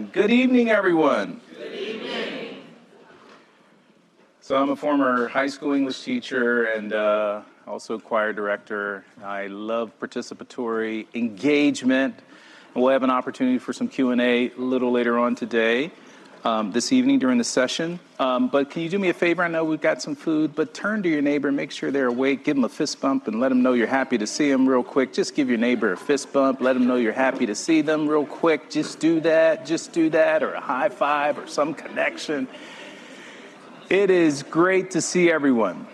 and good evening, everyone. Good evening. So I'm a former high school English teacher and also choir director. I love participatory engagement. And we'll have an opportunity for some Q&A a little later on today, this evening during the session. But can you do me a favor? I know we've got some food, but turn to your neighbor, make sure they're awake, give them a fist bump and let them know you're happy to see them real quick. Just give your neighbor a fist bump, let them know you're happy to see them real quick. Just do that, or a high five or some connection. It is great to see everyone.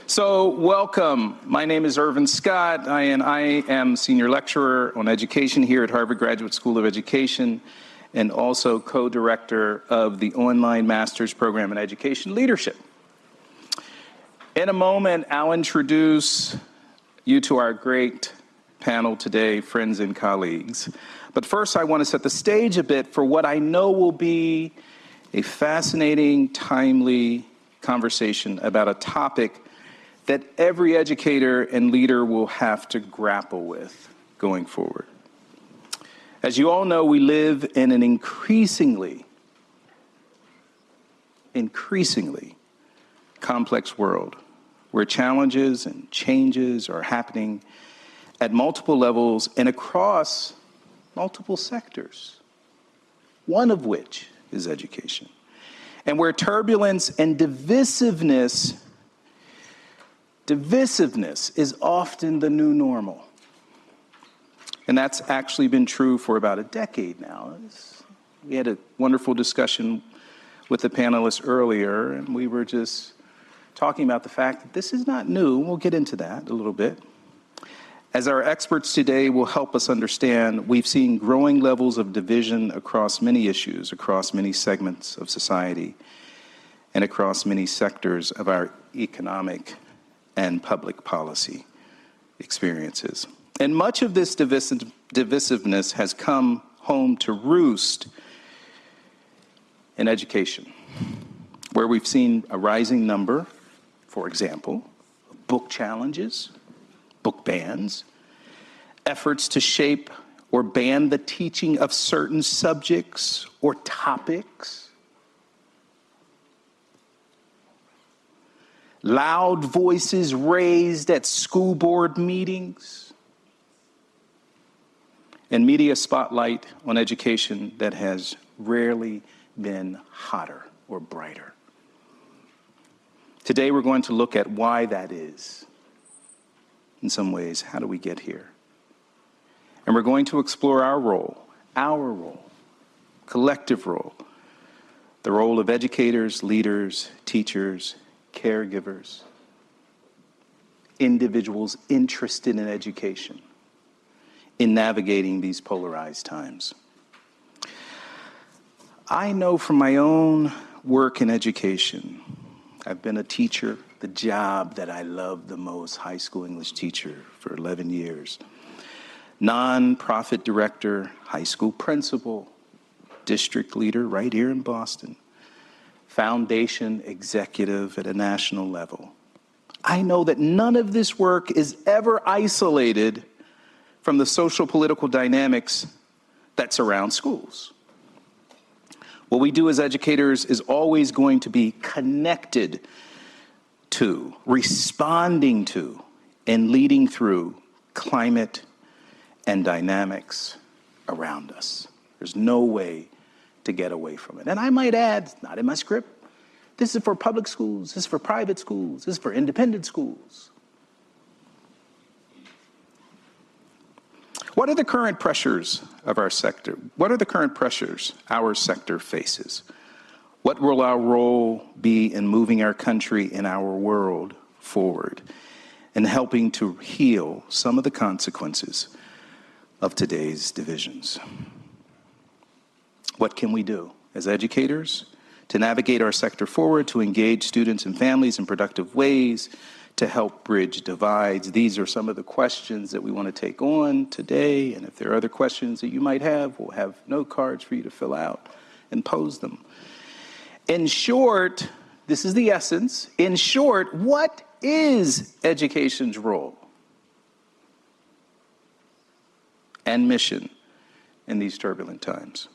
So welcome. My name is Irvin Scott, and I am senior lecturer on education here at Harvard Graduate School of Education and also co-director of the online master's program in education leadership. In a moment, I'll introduce you to our great panel today, friends and colleagues. But first, I want to set the stage a bit for what I know will be a fascinating, timely conversation about a topic that every educator and leader will have to grapple with going forward. As you all know, we live in an increasingly complex world where challenges and changes are happening at multiple levels and across multiple sectors, one of which is education, and where turbulence and divisiveness is often the new normal. And that's actually been true for about a decade now. We had a wonderful discussion with the panelists earlier, and we were just talking about the fact that this is not new. We'll get into that a little bit. As our experts today will help us understand, we've seen growing levels of division across many issues, across many segments of society, and across many sectors of our economic and public policy experiences. And much of this divisiveness has come home to roost in education, where we've seen a rising number, for example, of book challenges, book bans, efforts to shape or ban the teaching of certain subjects or topics, loud voices raised at school board meetings, and media spotlight on education that has rarely been hotter or brighter. Today we're going to look at why that is. In some ways, how do we get here? And we're going to explore our role, collective role, the role of educators, leaders, teachers, caregivers, individuals interested in education, in navigating these polarized times. I know from my own work in education, I've been a teacher, the job that I love the most, high school English teacher for 11 years, nonprofit director, high school principal, district leader right here in Boston, foundation executive at a national level. I know that none of this work is ever isolated from the social political dynamics that surround schools. What we do as educators is always going to be connected to, responding to, and leading through climate and dynamics around us. There's no way to get away from it. And I might add, not in my script, this is for public schools, this is for private schools, this is for independent schools. What are the current pressures of our sector? What are the current pressures our sector faces? What will our role be in moving our country and our world forward and helping to heal some of the consequences of today's divisions? What can we do as educators to navigate our sector forward, to engage students and families in productive ways, to help bridge divides? These are some of the questions that we want to take on today. And if there are other questions that you might have, we'll have note cards for you to fill out and pose them. In short, this is the essence. In short, what is education's role and mission in these turbulent times.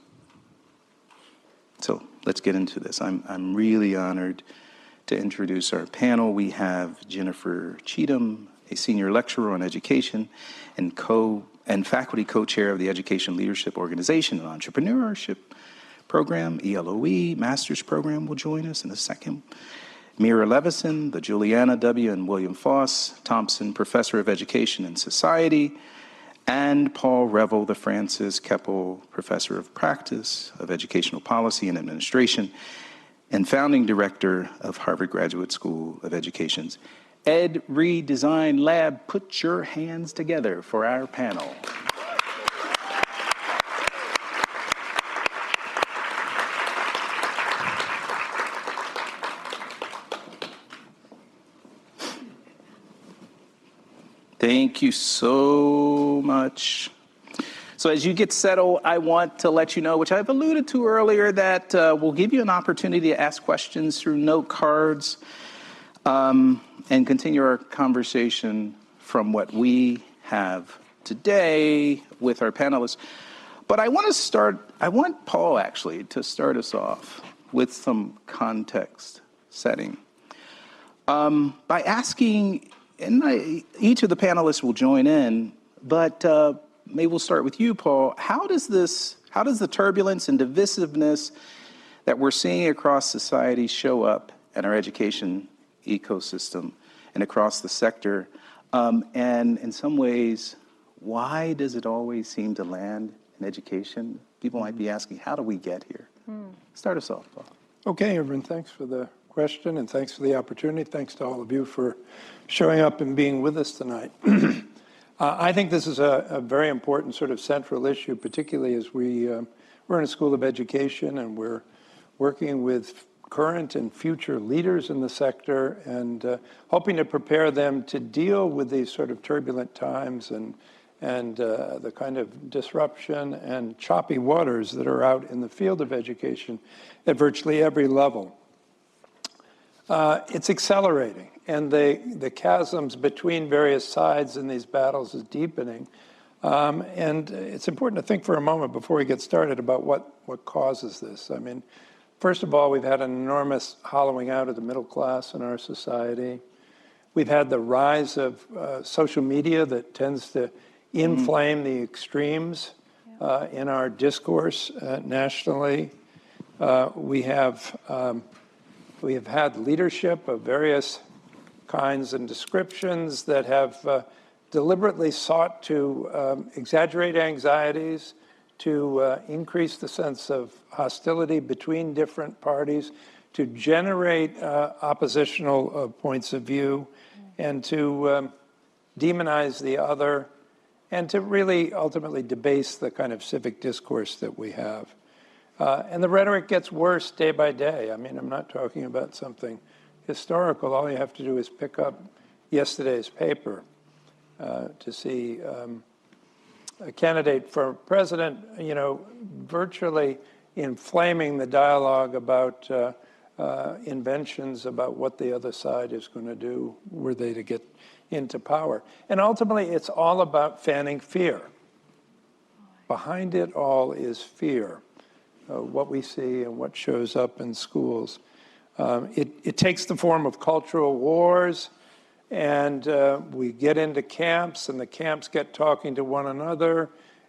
So let's get into this. I'm really honored to introduce our panel. We have Jennifer Cheatham, a senior lecturer on education and faculty co-chair of the Education Leadership Organization and Entrepreneurship Program, ELOE, master's program, will join us in a second. Meira Levinson, the Juliana W. and William Foss, Thompson Professor of Education and Society, and Paul Revel, the Francis Keppel Professor of Practice of Educational Policy and Administration, and founding director of Harvard Graduate School of Education's Ed Redesign Lab. Put your hands together for our panel. Thank you so much. So as you get settled, I want to let you know, which I've alluded to earlier, that we'll give you an opportunity to ask questions through note cards and continue our conversation from what we have today with our panelists. But I want Paul actually to start us off with some context setting by asking, and each of the panelists will join in, but maybe we'll start with you, Paul. How does the turbulence and divisiveness that we're seeing across society show up in our education ecosystem and across the sector? And in some ways, why does it always seem to land in education? People might be asking, how do we get here? Start us off, Paul. Okay, everyone, thanks for the question and thanks for the opportunity. Thanks to all of you for showing up and being with us tonight. I think this is a very important sort of central issue, particularly as we're in a school of education and we're working with current and future leaders in the sector and hoping to prepare them to deal with these sort of turbulent times and the kind of disruption and choppy waters that are out in the field of education at virtually every level. It's accelerating, and the chasms between various sides in these battles is deepening. And it's important to think for a moment before we get started about what causes this. I mean, first of all, we've had an enormous hollowing out of the middle class in our society. We've had the rise of social media that tends to inflame the extremes in our discourse nationally. We have had leadership of various kinds and descriptions that have deliberately sought to exaggerate anxieties, to increase the sense of hostility between different parties, to generate oppositional points of view, and to demonize the other, and to really ultimately debase the kind of civic discourse that we have. And the rhetoric gets worse day by day. I mean, I'm not talking about something historical. All you have to do is pick up yesterday's paper to see a candidate for president, virtually inflaming the dialogue about inventions about what the other side is going to do were they to get into power. And ultimately, it's all about fanning fear. Behind it all is fear. What we see and what shows up in schools. It takes the form of cultural wars, and we get into camps, and the camps get talking to one another,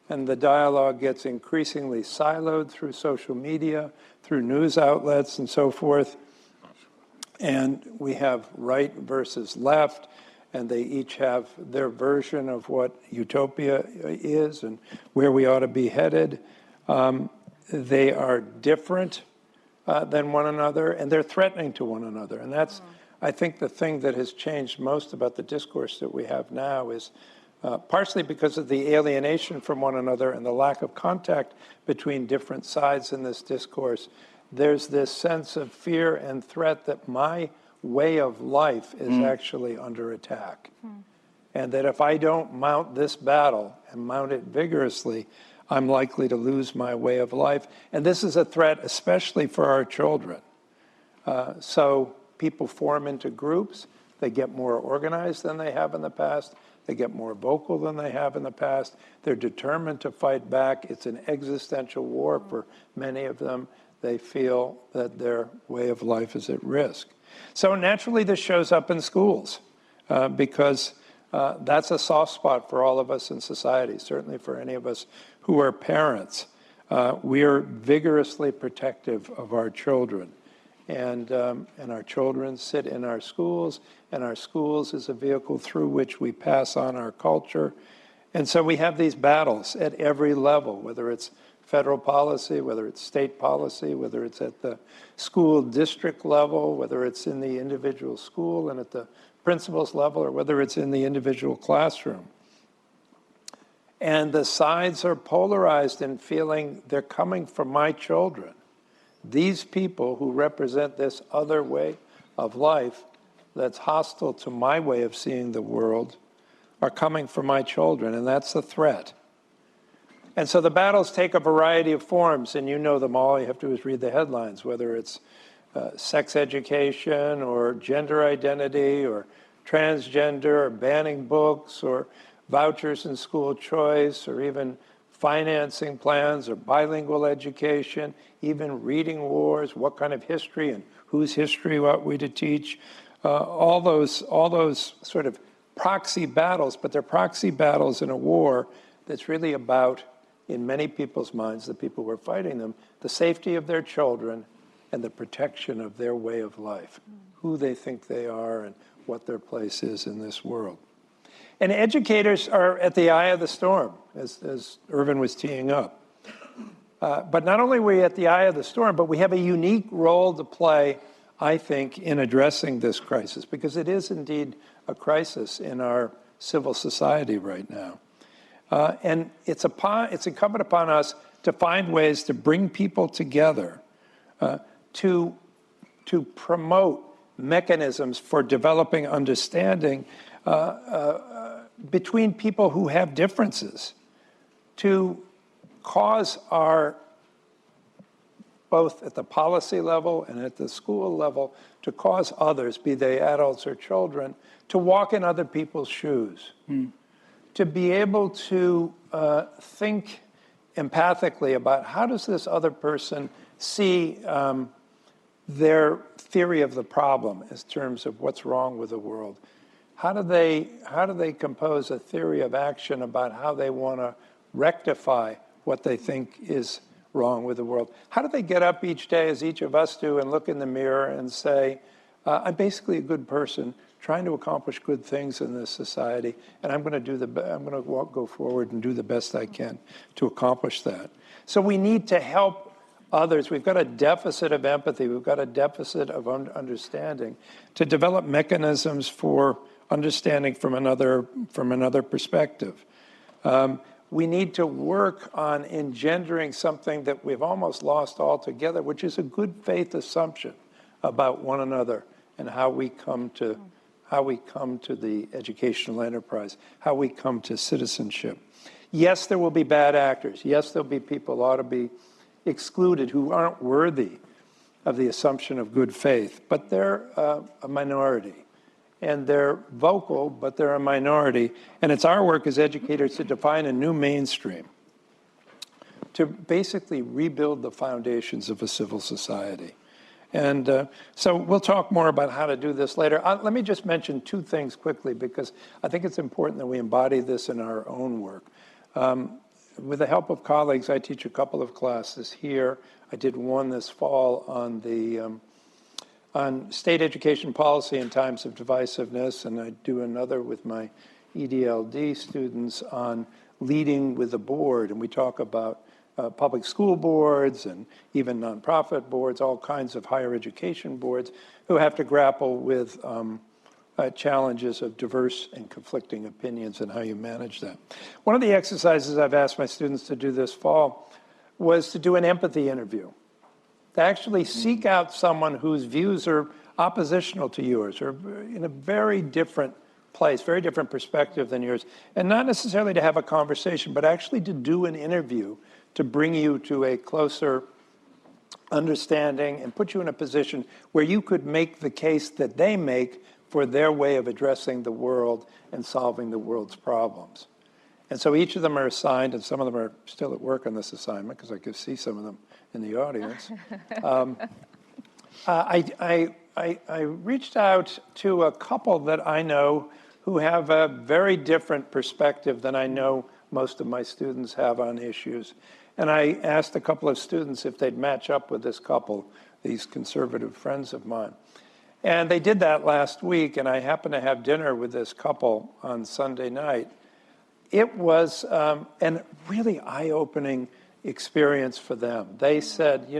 and the dialogue gets increasingly siloed through social media, through news outlets, and so forth. And we have right versus left, and they each have their version of what utopia is and where we ought to be headed. They are different than one another, and they're threatening to one another. And that's, I think, the thing that has changed most about the discourse that we have now is partially because of the alienation from one another and the lack of contact between different sides in this discourse. There's this sense of fear and threat that my way of life is actually under attack. And that if I don't mount this battle and mount it vigorously, I'm likely to lose my way of life. And this is a threat especially for our children. So people form into groups. They get more organized than they have in the past. They get more vocal than they have in the past. They're determined to fight back. It's an existential war for many of them. They feel that their way of life is at risk. So naturally, this shows up in schools because that's a soft spot for all of us in society, certainly for any of us who are parents. We are vigorously protective of our children. And our children sit in our schools, and our schools is a vehicle through which we pass on our culture. And so we have these battles at every level, whether it's federal policy, whether it's state policy, whether it's at the school district level, whether it's in the individual school and at the principal's level, or whether it's in the individual classroom. And the sides are polarized in feeling they're coming from my children. These people who represent this other way of life that's hostile to my way of seeing the world are coming for my children, and that's the threat. And so the battles take a variety of forms, and you know them all. You have to just read the headlines, whether it's sex education or gender identity or transgender or banning books or vouchers in school choice or even financing plans or bilingual education, even reading wars, what kind of history and whose history ought we to teach, all those sort of proxy battles, but they're proxy battles in a war that's really about, in many people's minds, the people who are fighting them, the safety of their children and the protection of their way of life, who they think they are and what their place is in this world. And educators are at the eye of the storm, as Irvin was teeing up. But not only are we at the eye of the storm, but we have a unique role to play, I think, in addressing this crisis, because it is indeed a crisis in our civil society right now. And it's incumbent upon us to find ways to bring people together, to promote mechanisms for developing understanding between people who have differences, to cause our, both at the policy level and at the school level, to cause others, be they adults or children, to walk in other people's shoes, to be able to think empathically about how does this other person see their theory of the problem in terms of what's wrong with the world. How do they compose a theory of action about how they want to rectify what they think is wrong with the world? How do they get up each day, as each of us do, and look in the mirror and say, I'm basically a good person trying to accomplish good things in this society, and I'm going to go forward and do the best I can to accomplish that. So we need to help others. We've got a deficit of empathy. We've got a deficit of understanding to develop mechanisms for understanding from another perspective. We need to work on engendering something that we've almost lost altogether, which is a good faith assumption about one another and how we come to the educational enterprise, how we come to citizenship. Yes, there will be bad actors. Yes, there'll be people who ought to be excluded who aren't worthy of the assumption of good faith, but they're a minority. And they're vocal, but they're a minority. And it's our work as educators to define a new mainstream, to basically rebuild the foundations of a civil society. And so we'll talk more about how to do this later. Let me just mention two things quickly, because I think it's important that we embody this in our own work. With the help of colleagues, I teach a couple of classes here. I did one this fall on state education policy in times of divisiveness, and I do another with my EDLD students on leading with the board, and we talk about public school boards and even nonprofit boards, all kinds of higher education boards who have to grapple with challenges of diverse and conflicting opinions and how you manage that. One of the exercises I've asked my students to do this fall was to do an empathy interview, to actually seek out someone whose views are oppositional to yours or in a very different place, very different perspective than yours, and not necessarily to have a conversation, but actually to do an interview to bring you to a closer understanding and put you in a position where you could make the case that they make for their way of addressing the world and solving the world's problems. And so each of them are assigned, and some of them are still at work on this assignment, because I could see some of them in the audience. I reached out to a couple that I know who have a very different perspective than I know most of my students have on issues. And I asked a couple of students if they'd match up with this couple, these conservative friends of mine. And they did that last week, and I happened to have dinner with this couple on Sunday night. It was a really eye-opening experience for them. They said, they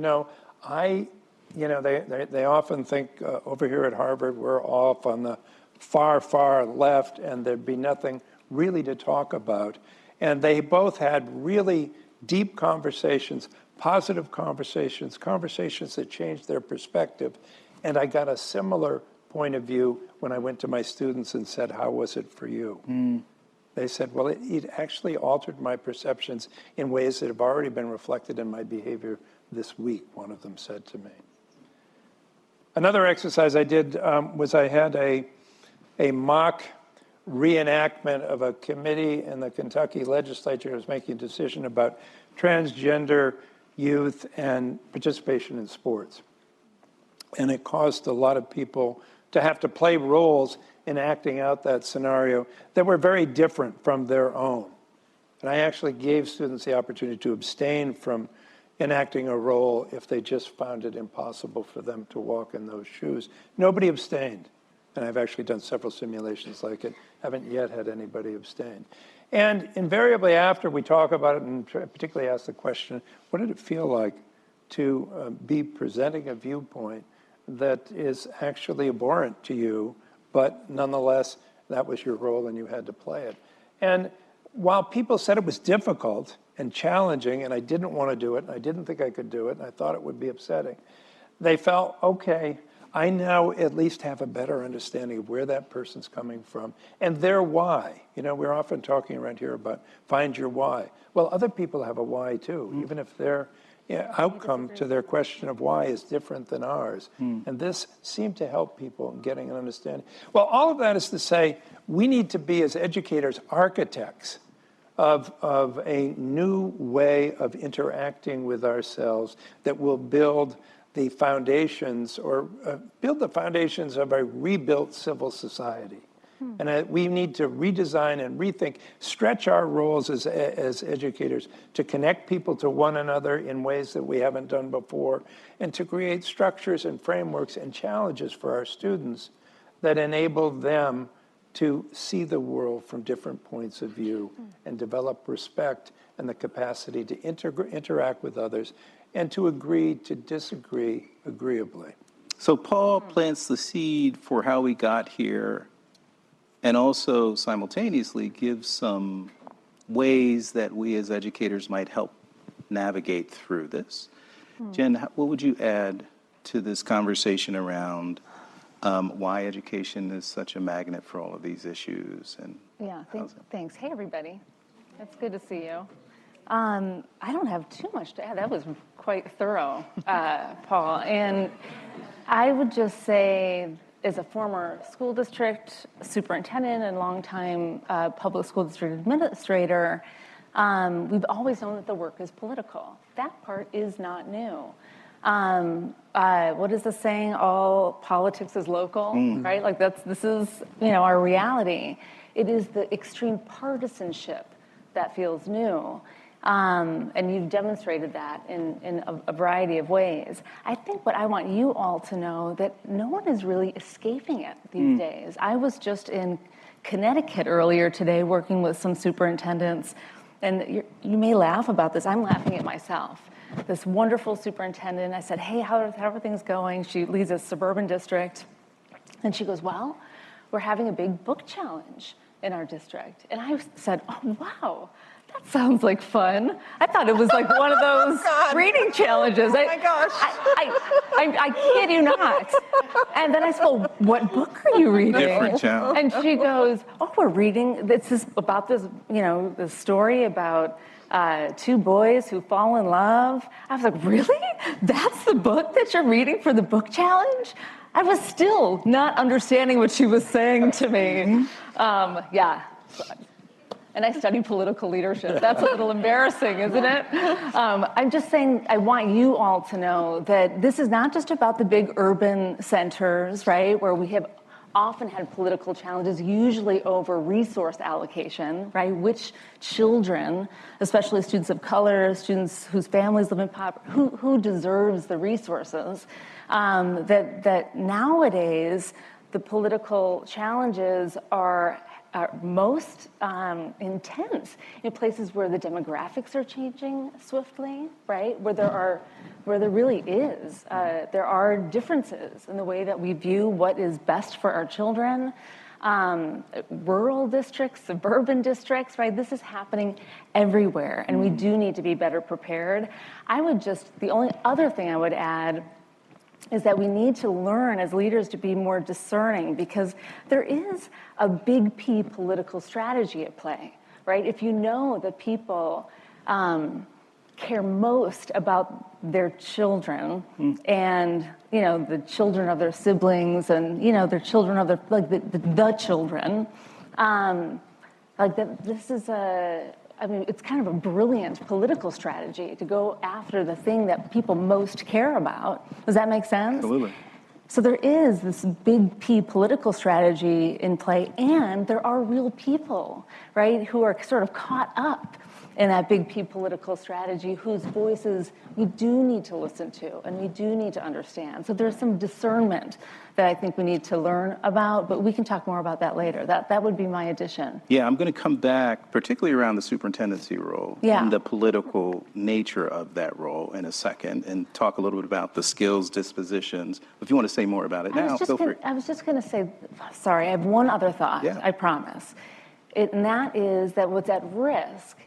often think over here at Harvard, we're off on the far, far left, and there'd be nothing really to talk about. And they both had really deep conversations, positive conversations, conversations that changed their perspective. And I got a similar point of view when I went to my students and said, how was it for you? They said, well, it actually altered my perceptions in ways that have already been reflected in my behavior this week, one of them said to me. Another exercise I did was I had a mock reenactment of a committee in the Kentucky legislature that was making a decision about transgender youth and participation in sports. And it caused a lot of people to have to play roles in acting out that scenario that were very different from their own. And I actually gave students the opportunity to abstain from enacting a role if they just found it impossible for them to walk in those shoes. Nobody abstained. And I've actually done several simulations like it. Haven't yet had anybody abstain. And invariably after we talk about it, and particularly ask the question, what did it feel like to be presenting a viewpoint that is actually abhorrent to you, but nonetheless, that was your role and you had to play it. And while people said it was difficult and challenging, and I didn't want to do it, and I didn't think I could do it, and I thought it would be upsetting, they felt, okay, I now at least have a better understanding of where that person's coming from and their why. We're often talking around here about find your why. Well, other people have a why too, even if their outcome to their question of why is different than ours. And this seemed to help people in getting an understanding. Well, all of that is to say, we need to be, as educators, architects of a new way of interacting with ourselves that will build the foundations of a rebuilt civil society. And we need to redesign and rethink, stretch our roles as educators to connect people to one another in ways that we haven't done before, and to create structures and frameworks and challenges for our students that enable them to see the world from different points of view and develop respect and the capacity to interact with others and to agree to disagree agreeably. So Paul plants the seed for how we got here, and also simultaneously gives some ways that we as educators might help navigate through this. Jen, what would you add to this conversation around why education is such a magnet for all of these issues? And thanks. Hey, everybody. It's good to see you. I don't have too much to add. That was quite thorough, Paul. And I would just say, as a former school district superintendent and longtime public school district administrator, we've always known that the work is political. That part is not new. What is the saying? All politics is local, right? Like this is our reality. It is the extreme partisanship that feels new. And you've demonstrated that in a variety of ways. I think what I want you all to know that no one is really escaping it these days. I was just in Connecticut earlier today working with some superintendents, and you may laugh about this. I'm laughing at myself. This wonderful superintendent, I said, hey, how are things going? She leads a suburban district, and she goes, well, we're having a big book challenge in our district. And I said, oh, wow. That sounds like fun. I thought it was like one of those reading challenges. Oh my gosh. I kid you not. And then I said, well, what book are you reading? Different challenge. And she goes, oh, we're reading, this is about this, this story about two boys who fall in love. I was like, really? That's the book that you're reading for the book challenge? I was still not understanding what she was saying to me. Yeah. And I study political leadership. That's a little embarrassing, isn't it? I'm just saying, I want you all to know that this is not just about the big urban centers, right, where we have often had political challenges, usually over resource allocation, right? Which children, especially students of color, students whose families live in poverty, who deserves the resources? That nowadays, the political challenges are most intense in places where the demographics are changing swiftly, right? Where there really is. There are differences in the way that we view what is best for our children. Rural districts, suburban districts, right? This is happening everywhere, and we do need to be better prepared. The only other thing I would add is that we need to learn as leaders to be more discerning, because there is a big P political strategy at play, right? If you know that people care most about their children and, the children of their siblings and, their children of the children, this is it's kind of a brilliant political strategy to go after the thing that people most care about. Does that make sense? Absolutely. So there is this big P political strategy in play, and there are real people, right, who are sort of caught up in that big P political strategy, whose voices we do need to listen to and we do need to understand. So there's some discernment that I think we need to learn about, but we can talk more about that later. That would be my addition. Yeah, I'm going to come back, particularly around the superintendency role and the political nature of that role in a second, and talk a little bit about the skills, dispositions. If you want to say more about it now, feel free. I was just going to say, sorry, I have one other thought, I promise. And that is that what's at risk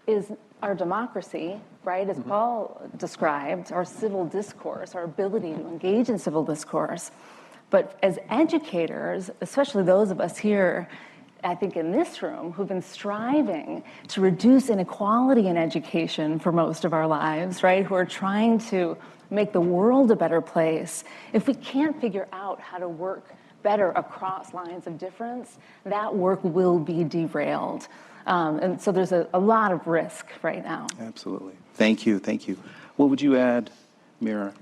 is our democracy, right, as Paul described, our civil discourse, our ability to engage in civil discourse. But as educators, especially those of us here, I think in this room, who've been striving to reduce inequality in education for most of our lives, right, who are trying to make the world a better place, if we can't figure out how to work better across lines of difference, that work will be derailed. And so there's a lot of risk right now. Absolutely. Thank you. What would you add, Meira?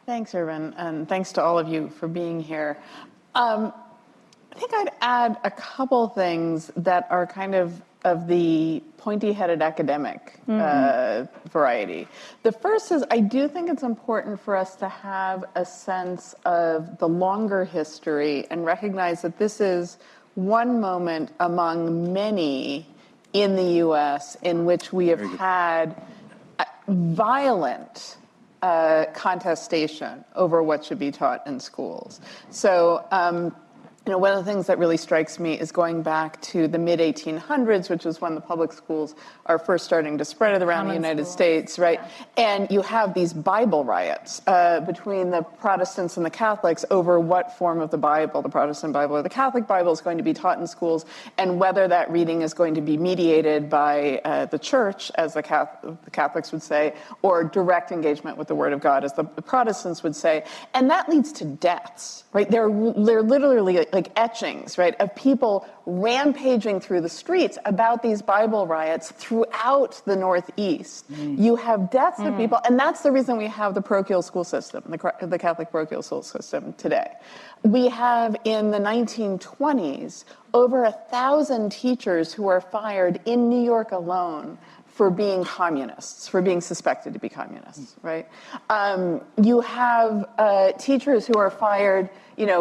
Thanks, Irvin, and thanks to all of you for being here. I think I'd add a couple things that are kind of the pointy-headed academic variety. The first is I do think it's important for us to have a sense of the longer history and recognize that this is one moment among many in the U.S. in which we have had violent contestation over what should be taught in schools. So, one of the things that really strikes me is going back to the mid-1800s, which is when the public schools are first starting to spread around the United States, right? Yeah. And you have these Bible riots between the Protestants and the Catholics over what form of the Bible, the Protestant Bible or the Catholic Bible, is going to be taught in schools, and whether that reading is going to be mediated by the church, as the Catholics would say, or direct engagement with the Word of God, as the Protestants would say. And that leads to deaths, right? They're literally like etchings, right, of people rampaging through the streets about these Bible riots throughout the Northeast. You have deaths of people, and that's the reason we have the parochial school system, the Catholic parochial school system today. We have, in the 1920s, over 1,000 teachers who are fired in New York alone for being communists, for being suspected to be communists, right? You have teachers who are fired,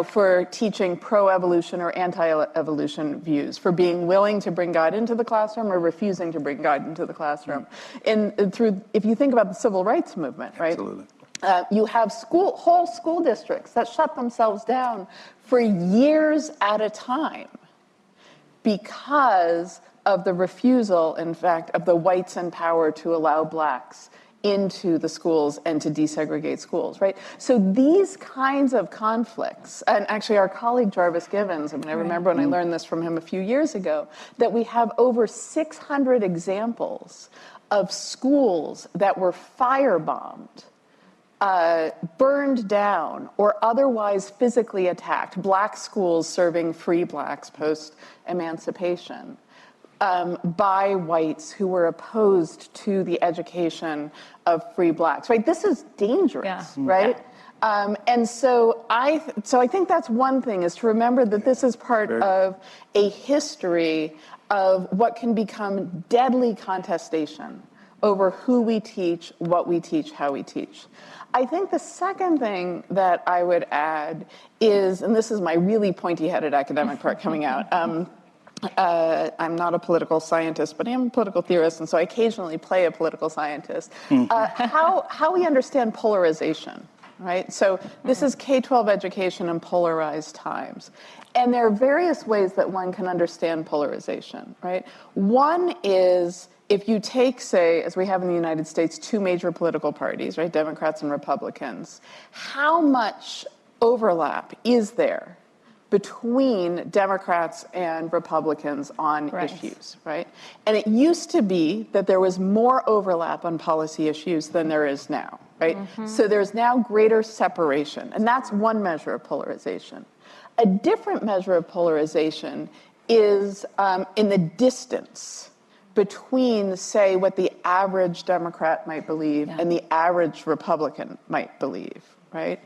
for teaching pro-evolution or anti-evolution views, for being willing to bring God into the classroom or refusing to bring God into the classroom. If you think about the civil rights movement, right? Absolutely. You have whole school districts that shut themselves down for years at a time because of the refusal, in fact, of the whites in power to allow blacks into the schools and to desegregate schools, right? So these kinds of conflicts, and actually our colleague Jarvis Givens, I remember when I learned this from him a few years ago, that we have over 600 examples of schools that were firebombed burned down or otherwise physically attacked, black schools serving free blacks post-emancipation, by whites who were opposed to the education of free blacks, right? This is dangerous, right? And so I think that's one thing, is to remember that this is part of a history of what can become deadly contestation over who we teach, what we teach, how we teach. I think the second thing that I would add is, and this is my really pointy-headed academic part coming out, I'm not a political scientist, but I am a political theorist, and so I occasionally play a political scientist. How we understand polarization, right? So this is K-12 education in polarized times. And there are various ways that one can understand polarization, right? One is, if you take, say, as we have in the United States, two major political parties, right, Democrats and Republicans, how much overlap is there between Democrats and Republicans on issues, right? And it used to be that there was more overlap on policy issues than there is now, right? So there's now greater separation, and that's one measure of polarization. A different measure of polarization is in the distance between, say, what the average Democrat might believe and the average Republican might believe, right?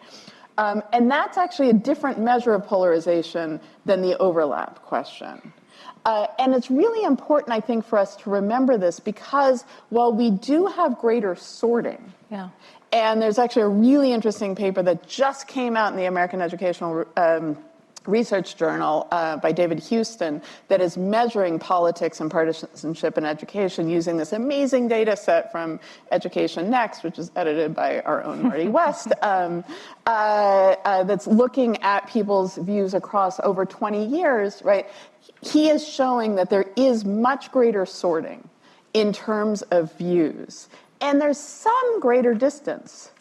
And that's actually a different measure of polarization than the overlap question. And it's really important, I think, for us to remember this, because while we do have greater sorting, and there's actually a really interesting paper that just came out in the American Educational Research Journal by David Houston that is measuring politics and partisanship in education using this amazing data set from Education Next, which is edited by our own Marty West, that's looking at people's views across over 20 years, right? He is showing that there is much greater sorting in terms of views. And there's some greater distance,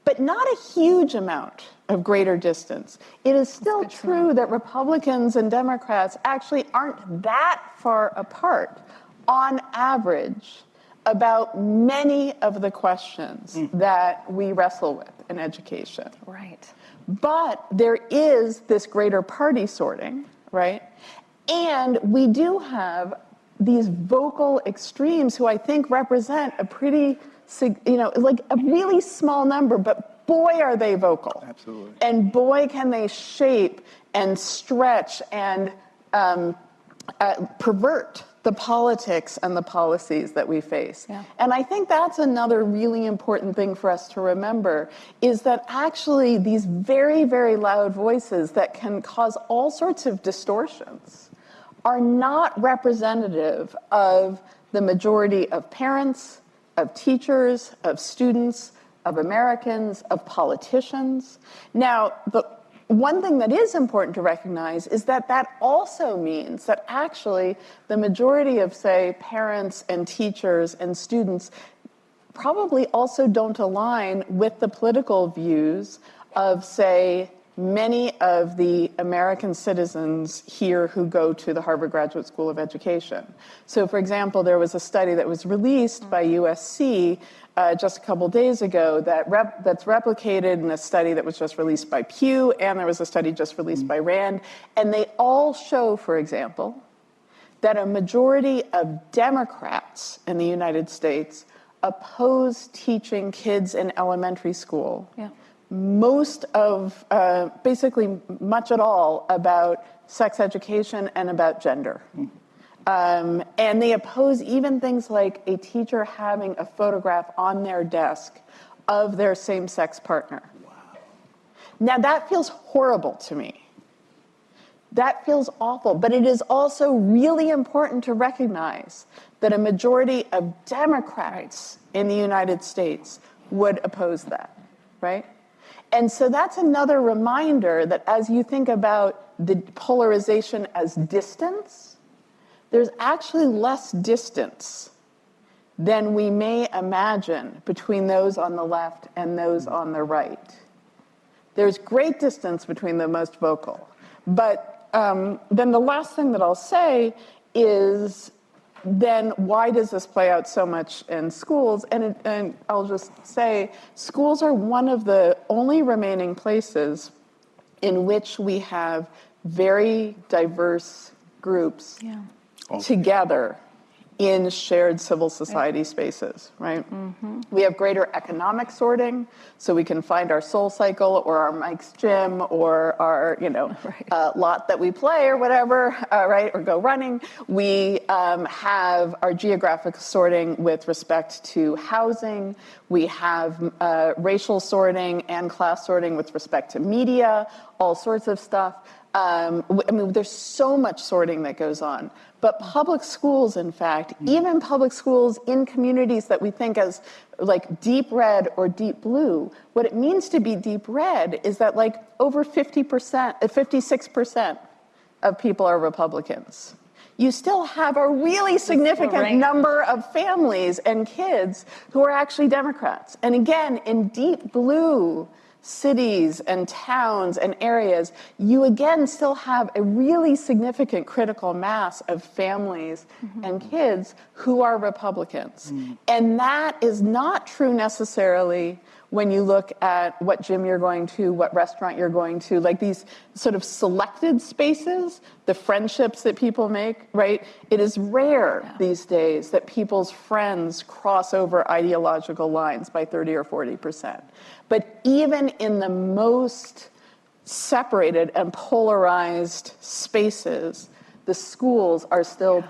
but not a huge amount of greater distance. It is still true that Republicans and Democrats actually aren't that far apart on average about many of the questions that we wrestle with in education. Right. But there is this greater party sorting, right? And we do have these vocal extremes who I think represent a pretty, like a really small number, but boy, are they vocal. Absolutely. And boy, can they shape and stretch and pervert the politics and the policies that we face. And I think that's another really important thing for us to remember, is that actually these very, very loud voices that can cause all sorts of distortions are not representative of the majority of parents, of teachers, of students, of Americans, of politicians. Now, the one thing that is important to recognize is that that also means that actually the majority of, say, parents and teachers and students probably also don't align with the political views of, say, many of the American citizens here who go to the Harvard Graduate School of Education. So, for example, there was a study that was released by USC just a couple days ago that's replicated in a study that was just released by Pew, and there was a study just released by Rand. And they all show, for example, that a majority of Democrats in the United States oppose teaching kids in elementary school. Most of, basically much at all, about sex education and about gender. And they oppose even things like a teacher having a photograph on their desk of their same-sex partner. Now that feels horrible to me. That feels awful, but it is also really important to recognize that a majority of Democrats in the United States would oppose that, right? And so that's another reminder that as you think about the polarization as distance, there's actually less distance than we may imagine between those on the left and those on the right. There's great distance between the most vocal. But then the last thing that I'll say is then why does this play out so much in schools? And I'll just say, schools are one of the only remaining places in which we have very diverse groups together in shared civil society spaces, right? We have greater economic sorting, so we can find our Soul Cycle or our Mike's Gym or our, lot that we play or whatever, right? Or go running. We have our geographic sorting with respect to housing. We have racial sorting and class sorting with respect to media, all sorts of stuff. I mean, there's so much sorting that goes on. But public schools, in fact, even public schools in communities that we think as like deep red or deep blue, what it means to be deep red is that like over 56% of people are Republicans. You still have a really significant number of families and kids who are actually Democrats. And again, in deep blue cities and towns and areas, you again still have a really significant critical mass of families and kids who are Republicans. And that is not true necessarily when you look at what gym you're going to, what restaurant you're going to, like these sort of selected spaces, the friendships that people make, right? It is rare these days that people's friends cross over ideological lines by 30 or 40%. But even in the most separated and polarized spaces, the schools are still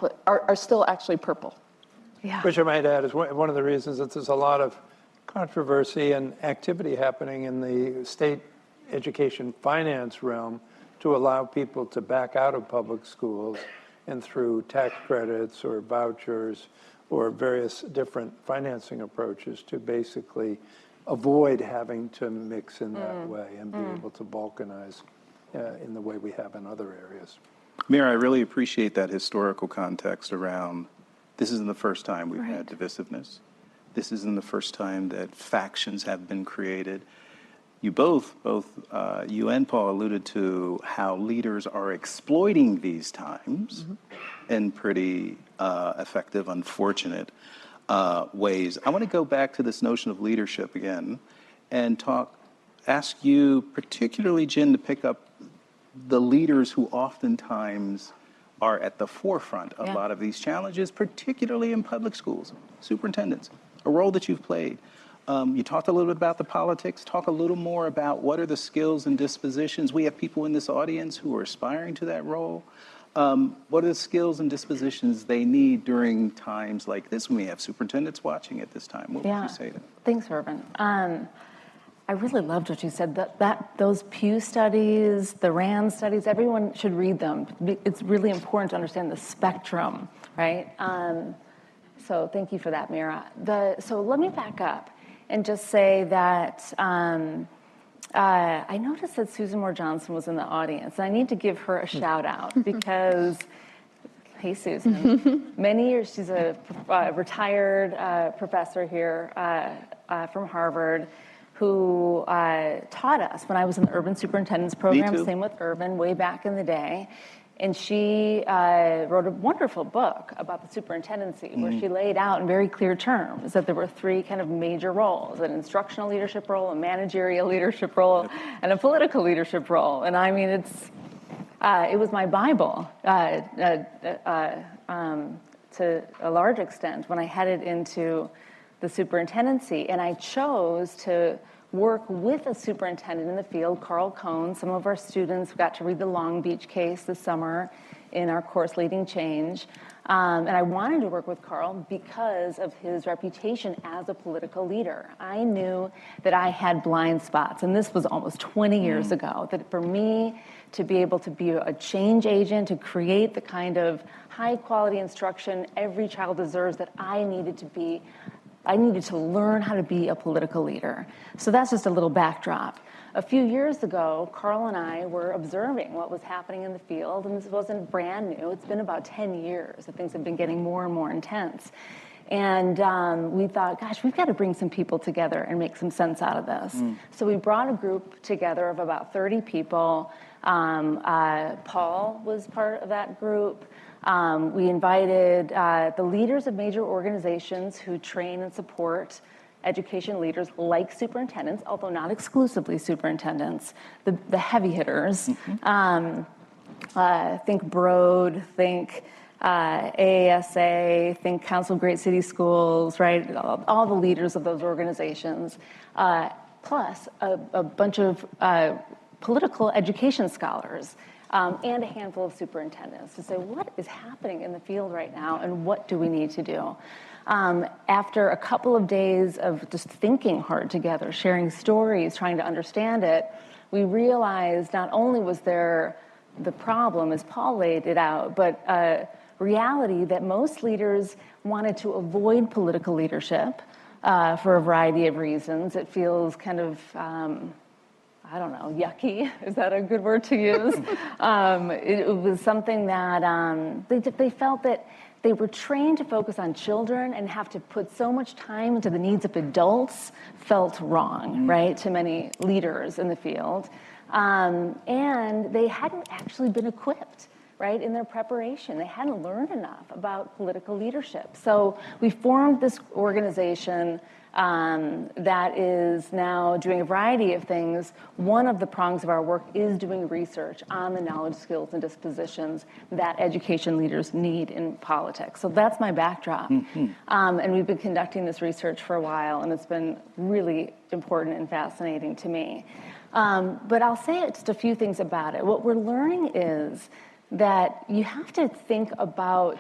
actually purple. Which I might add is one of the reasons that there's a lot of controversy and activity happening in the state education finance realm to allow people to back out of public schools and through tax credits or vouchers or various different financing approaches to basically avoid having to mix in that way and be able to balkanize in the way we have in other areas. Meira, I really appreciate that historical context around this isn't the first time we've had divisiveness. This isn't the first time that factions have been created. You both you and Paul alluded to how leaders are exploiting these times in pretty effective, unfortunate ways. I want to go back to this notion of leadership again and ask you, particularly Jen, to pick up the leaders who oftentimes are at the forefront of a lot of these challenges, particularly in public schools, superintendents, a role that you've played. You talked a little bit about the politics. Talk a little more about what are the skills and dispositions. We have people in this audience who are aspiring to that role. What are the skills and dispositions they need during times like this when we have superintendents watching at this time? What would you say to them? Thanks, Urban. I really loved what you said, that those Pew studies, the RAND studies, everyone should read them. It's really important to understand the spectrum, right? So thank you for that, Meira. So let me back up and just say that I noticed that Susan Moore Johnson was in the audience. And I need to give her a shout out because, hey Susan, many years, she's a retired professor here from Harvard who taught us when I was in the urban superintendent's program, same with urban, way back in the day. And she wrote a wonderful book about the superintendency where she laid out in very clear terms that there were three kind of major roles: an instructional leadership role, a managerial leadership role, and a political leadership role. And I mean, it was my Bible to a large extent when I headed into the superintendency. And I chose to work with a superintendent in the field, Carl Cohn. Some of our students got to read the Long Beach case this summer in our course, Leading Change. And I wanted to work with Carl because of his reputation as a political leader. I knew that I had blind spots, and this was almost 20 years ago, that for me to be able to be a change agent, to create the kind of high quality instruction every child deserves, that I needed to learn how to be a political leader. So that's just a little backdrop. A few years ago, Carl and I were observing what was happening in the field, and this wasn't brand new. It's been about 10 years that things have been getting more and more intense. And we thought, gosh, we've got to bring some people together and make some sense out of this. So we brought a group together of about 30 people. Paul was part of that group. We invited the leaders of major organizations who train and support education leaders like superintendents, although not exclusively superintendents, the heavy hitters. Think Broad, think AASA, think Council of Great City Schools, right? All the leaders of those organizations, plus a bunch of political education scholars and a handful of superintendents to say, what is happening in the field right now and what do we need to do? After a couple of days of just thinking hard together, sharing stories, trying to understand it, we realized not only was there the problem, as Paul laid it out, but reality that most leaders wanted to avoid political leadership for a variety of reasons. It feels kind of, I don't know, yucky. Is that a good word to use? It was something that they felt that they were trained to focus on children and have to put so much time into the needs of adults felt wrong, right, to many leaders in the field. And they hadn't actually been equipped, right, in their preparation. They hadn't learned enough about political leadership. So we formed this organization that is now doing a variety of things. One of the prongs of our work is doing research on the knowledge, skills, and dispositions that education leaders need in politics. So that's my backdrop. And we've been conducting this research for a while, and it's been really important and fascinating to me. But I'll say just a few things about it. What we're learning is that you have to think about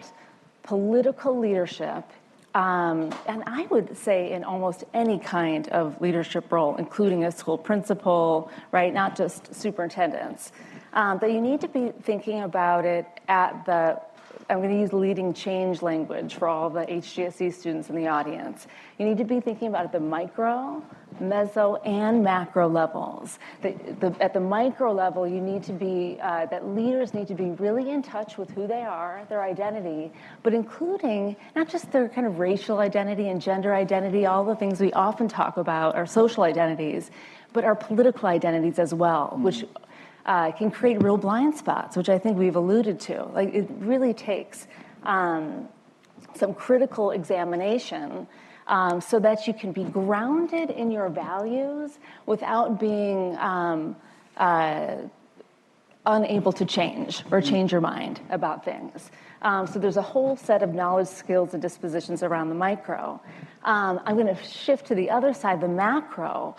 political leadership, and I would say in almost any kind of leadership role, including a school principal, right, not just superintendents, that you need to be thinking about it at the, I'm going to use leading change language for all the HGSE students in the audience. You need to be thinking about it at the micro, meso, and macro levels. At the micro level, you need to be, that leaders need to be really in touch with who they are, their identity, but including not just their kind of racial identity and gender identity, all the things we often talk about, our social identities, but our political identities as well, which can create real blind spots, which I think we've alluded to. Like, it really takes some critical examination so that you can be grounded in your values without being unable to change or change your mind about things. So there's a whole set of knowledge, skills, and dispositions around the micro. I'm going to shift to the other side, the macro.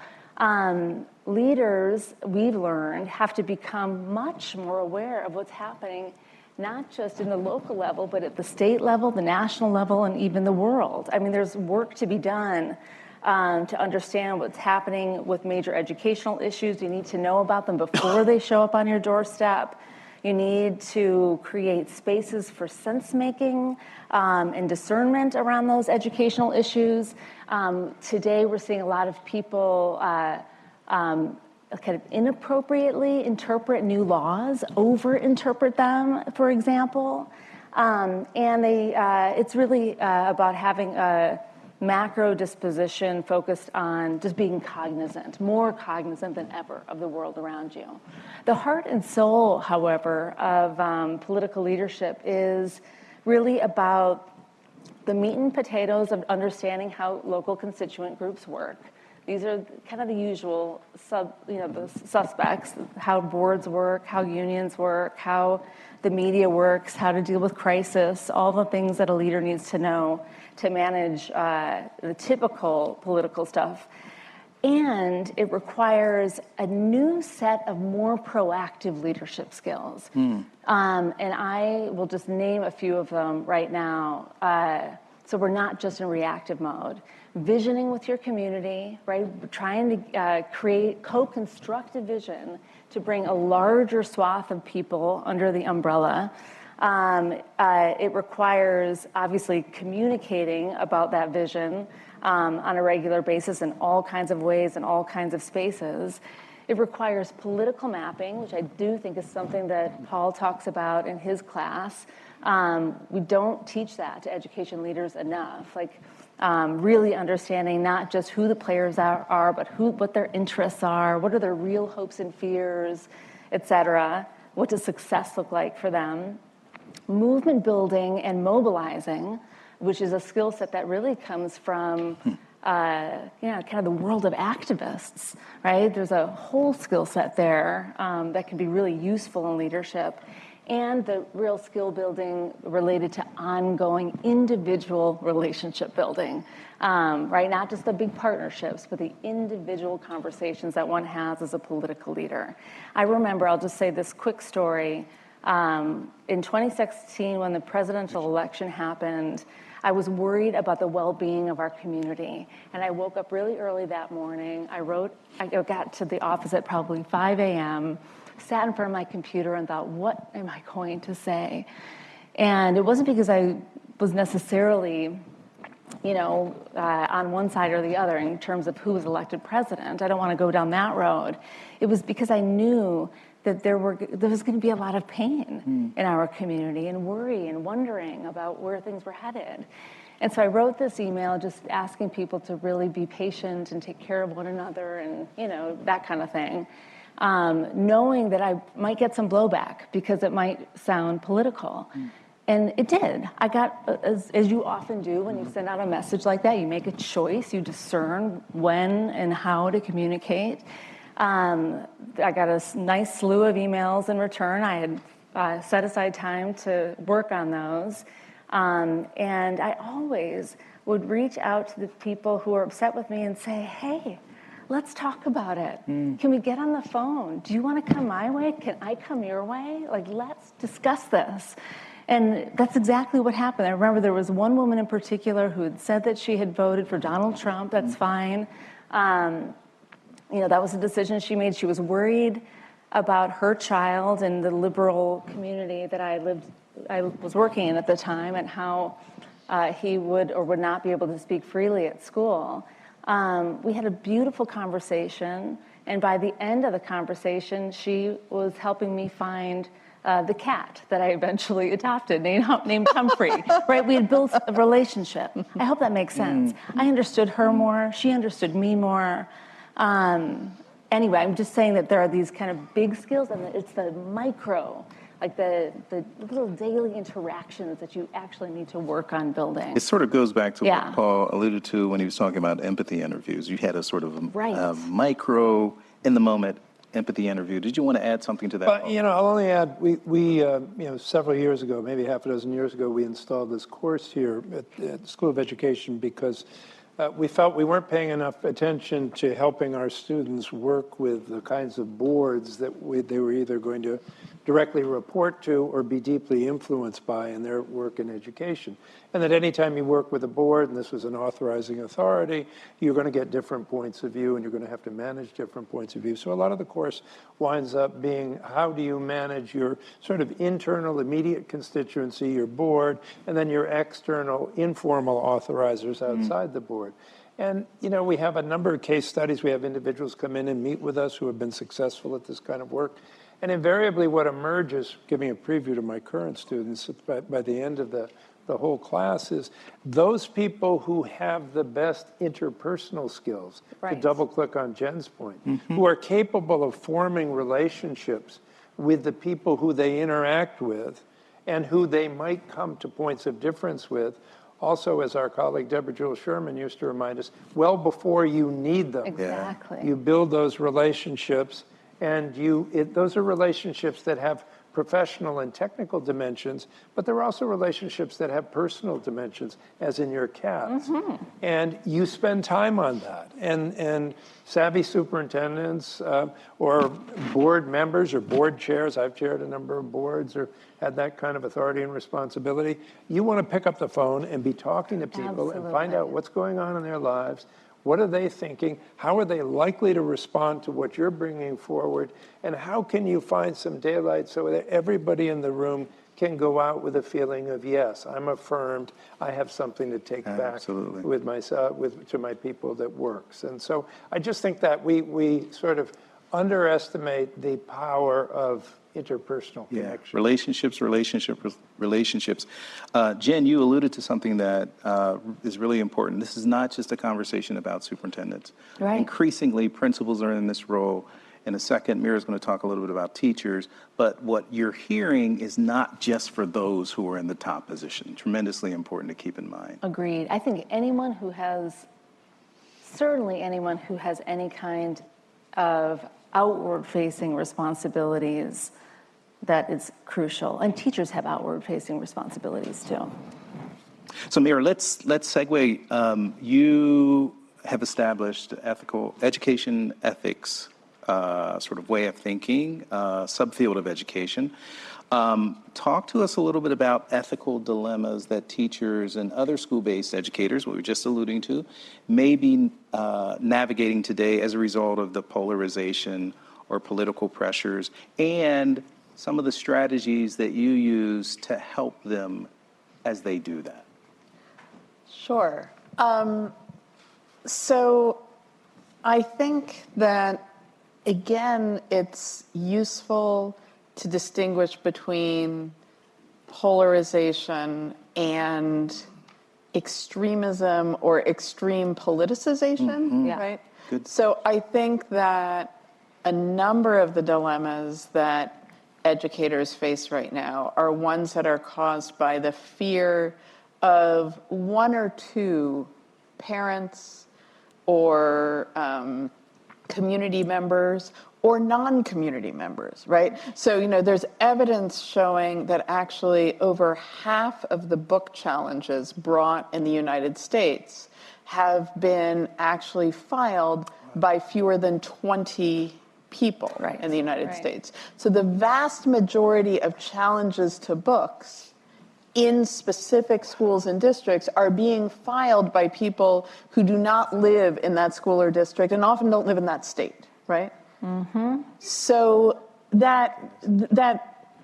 Leaders, we've learned, have to become much more aware of what's happening, not just in the local level, but at the state level, the national level, and even the world. I mean, there's work to be done to understand what's happening with major educational issues. You need to know about them before they show up on your doorstep. You need to create spaces for sense-making and discernment around those educational issues. Today, we're seeing a lot of people kind of inappropriately interpret new laws, over-interpret them, for example. And it's really about having a macro disposition focused on just being cognizant, more cognizant than ever of the world around you. The heart and soul, however, of political leadership is really about the meat and potatoes of understanding how local constituent groups work. These are kind of the usual the suspects, how boards work, how unions work, how the media works, how to deal with crisis, all the things that a leader needs to know to manage the typical political stuff. And it requires a new set of more proactive leadership skills. And I will just name a few of them right now. So we're not just in reactive mode. Visioning with your community, right? We're trying to create, co-construct a vision to bring a larger swath of people under the umbrella. It requires, obviously, communicating about that vision on a regular basis in all kinds of ways and all kinds of spaces. It requires political mapping, which I do think is something that Paul talks about in his class. We don't teach that to education leaders enough. Really understanding not just who the players are, but what their interests are, what are their real hopes and fears, et cetera. What does success look like for them? movement building and mobilizing, which is a skill set that really comes from kind of the world of activists, right? There's a whole skill set there that can be really useful in leadership, and the real skill building related to ongoing individual relationship building, right? Not just the big partnerships, but the individual conversations that one has as a political leader. I remember, I'll just say this quick story. In 2016, when the presidential election happened, I was worried about the well-being of our community. And I woke up really early that morning. I got to the office at probably 5 a.m., sat in front of my computer and thought, what am I going to say? And it wasn't because I was necessarily, on one side or the other in terms of who was elected president. I don't want to go down that road. It was because I knew that there was going to be a lot of pain in our community and worry and wondering about where things were headed. And so I wrote this email just asking people to really be patient and take care of one another and, that kind of thing, knowing that I might get some blowback because it might sound political. And it did. I got, as you often do when you send out a message like that, you make a choice, you discern when and how to communicate. I got a nice slew of emails in return. I had set aside time to work on those. And I always would reach out to the people who were upset with me and say, hey, let's talk about it. Can we get on the phone? Do you want to come my way? Can I come your way? Let's discuss this. And that's exactly what happened. I remember there was one woman in particular who had said that she had voted for Donald Trump. That's fine. That was a decision she made. She was worried about her child and the liberal community that I was working in at the time, and how he would or would not be able to speak freely at school. We had a beautiful conversation, and by the end of the conversation, she was helping me find the cat that I eventually adopted, named Humphrey, right? We had built a relationship. I hope that makes sense. I understood her more. She understood me more. Anyway, I'm just saying that there are these kind of big skills, and it's the micro, the little daily interactions that you actually need to work on building. It sort of goes back to what Paul alluded to when he was talking about empathy interviews. You had a sort of micro, in the moment empathy interview. Did you want to add something to that? Well, I'll only add, we several years ago, maybe half a dozen years ago, we installed this course here at the School of Education because we felt we weren't paying enough attention to helping our students work with the kinds of boards that they were either going to directly report to or be deeply influenced by in their work in education. And that anytime you work with a board, and this was an authorizing authority, you're going to get different points of view and you're going to have to manage different points of view. So a lot of the course winds up being, how do you manage your sort of internal immediate constituency, your board, and then your external informal authorizers outside the board. And, we have a number of case studies. We have individuals come in and meet with us who have been successful at this kind of work. And invariably what emerges, giving a preview to my current students by the end of the whole class, is those people who have the best interpersonal skills, to double click on Jen's point, who are capable of forming relationships with the people who they interact with and who they might come to points of difference with. Also, as our colleague Deborah Jewel Sherman used to remind us, well before you need them. Exactly. You build those relationships, and those are relationships that have professional and technical dimensions, but there are also relationships that have personal dimensions, as in your cats. And you spend time on that. And savvy superintendents or board members or board chairs, I've chaired a number of boards or had that kind of authority and responsibility, you want to pick up the phone and be talking to people and find out what's going on in their lives. What are they thinking? How are they likely to respond to what you're bringing forward? And how can you find some daylight so that everybody in the room can go out with a feeling of, yes, I'm affirmed, I have something to take back with myself, to my people that works. And so I just think that we sort of underestimate the power of interpersonal connection. Relationships. Jen, you alluded to something that is really important. This is not just a conversation about superintendents. Increasingly, principals are in this role, In a second, Meira's going to talk a little bit about teachers, but what you're hearing is not just for those who are in the top position. Tremendously important to keep in mind. Agreed. I think certainly anyone who has any kind of outward-facing responsibilities, that is crucial. And teachers have outward-facing responsibilities too. So Meira, let's segue. You have established education ethics sort of way of thinking, subfield of education. Talk to us a little bit about ethical dilemmas that teachers and other school-based educators, what we were just alluding to, may be navigating today as a result of the polarization or political pressures, and some of the strategies that you use to help them as they do that. Sure. So I think that, again, it's useful to distinguish between polarization and extremism or extreme politicization, right? Good. So I think that a number of the dilemmas that educators face right now are ones that are caused by the fear of one or two parents or community members or non-community members, right? So, there's evidence showing that actually over half of the book challenges brought in the United States have been actually filed by fewer than 20 people in the United States. So the vast majority of challenges to books in specific schools and districts are being filed by people who do not live in that school or district and often don't live in that state, right? So that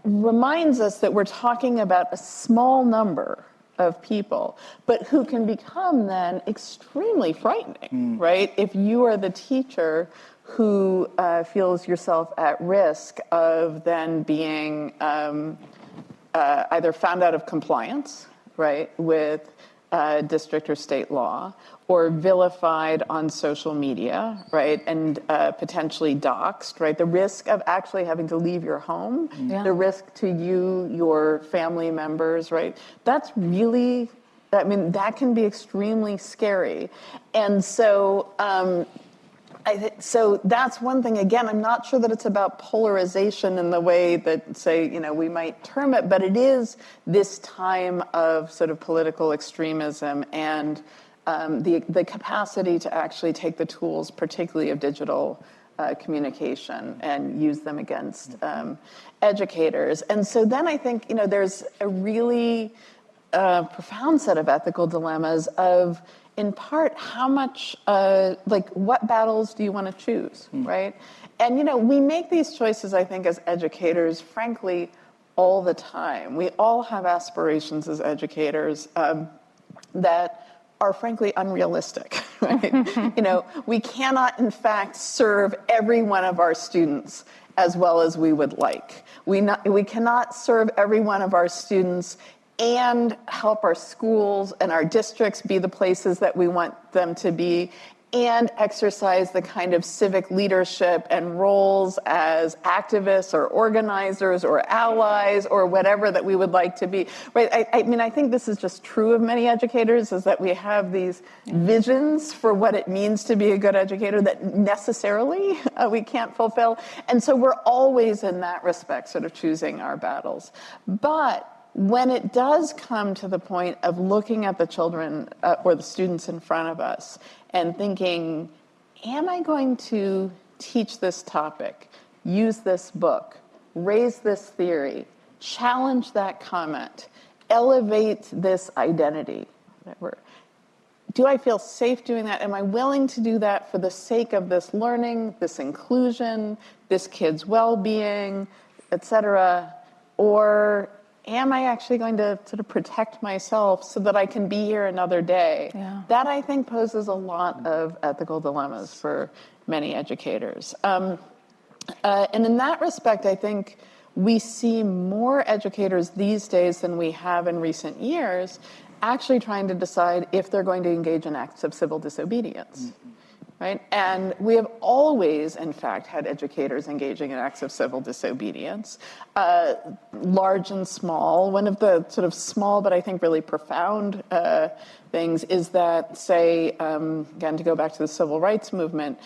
reminds us that we're talking about a small number of people, but who can become then extremely frightening, right? If you are the teacher who feels yourself at risk of then being either found out of compliance, right, with district or state law, or vilified on social media, right, and potentially doxxed, right? The risk of actually having to leave your home, the risk to you, your family members, right? That's really, that can be extremely scary. And so, so that's one thing. Again, I'm not sure that it's about polarization in the way that, say, we might term it, but it is this time of sort of political extremism and the capacity to actually take the tools, particularly of digital communication, and use them against educators. And so then I think, there's a really profound set of ethical dilemmas of, in part, how much, what battles do you want to choose, right? And, we make these choices, I think, as educators, frankly, all the time. We all have aspirations as educators that are, frankly, unrealistic, right? We cannot, in fact, serve every one of our students as well as we would like. We cannot serve every one of our students and help our schools and our districts be the places that we want them to be, and exercise the kind of civic leadership and roles as activists or organizers or allies or whatever that we would like to be, right? I think this is just true of many educators, is that we have these visions for what it means to be a good educator that necessarily we can't fulfill. And so we're always, in that respect, sort of choosing our battles. But when it does come to the point of looking at the children or the students in front of us and thinking, am I going to teach this topic, use this book, raise this theory, challenge that comment, elevate this identity, whatever? Do I feel safe doing that? Am I willing to do that for the sake of this learning, this inclusion, this kid's well-being, et cetera? Or am I actually going to sort of protect myself so that I can be here another day? Yeah. That, I think, poses a lot of ethical dilemmas for many educators. And in that respect, I think we see more educators these days than we have in recent years actually trying to decide if they're going to engage in acts of civil disobedience. right? And we have always, in fact, had educators engaging in acts of civil disobedience, large and small. One of the sort of small but I think really profound things is that, say, again, to go back to the civil rights movement,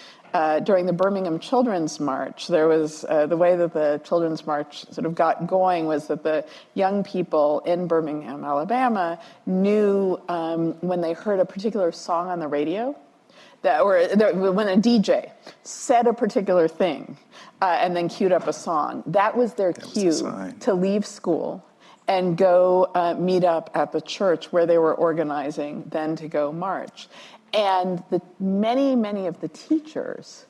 during the Birmingham Children's March, there was the way that the Children's March sort of got going was that the young people in Birmingham, Alabama, knew when they heard a particular song on the radio, when a DJ said a particular thing and then queued up a song, that was their cue to leave school and go meet up at the church where they were organizing, then to go march. And many of the teachers,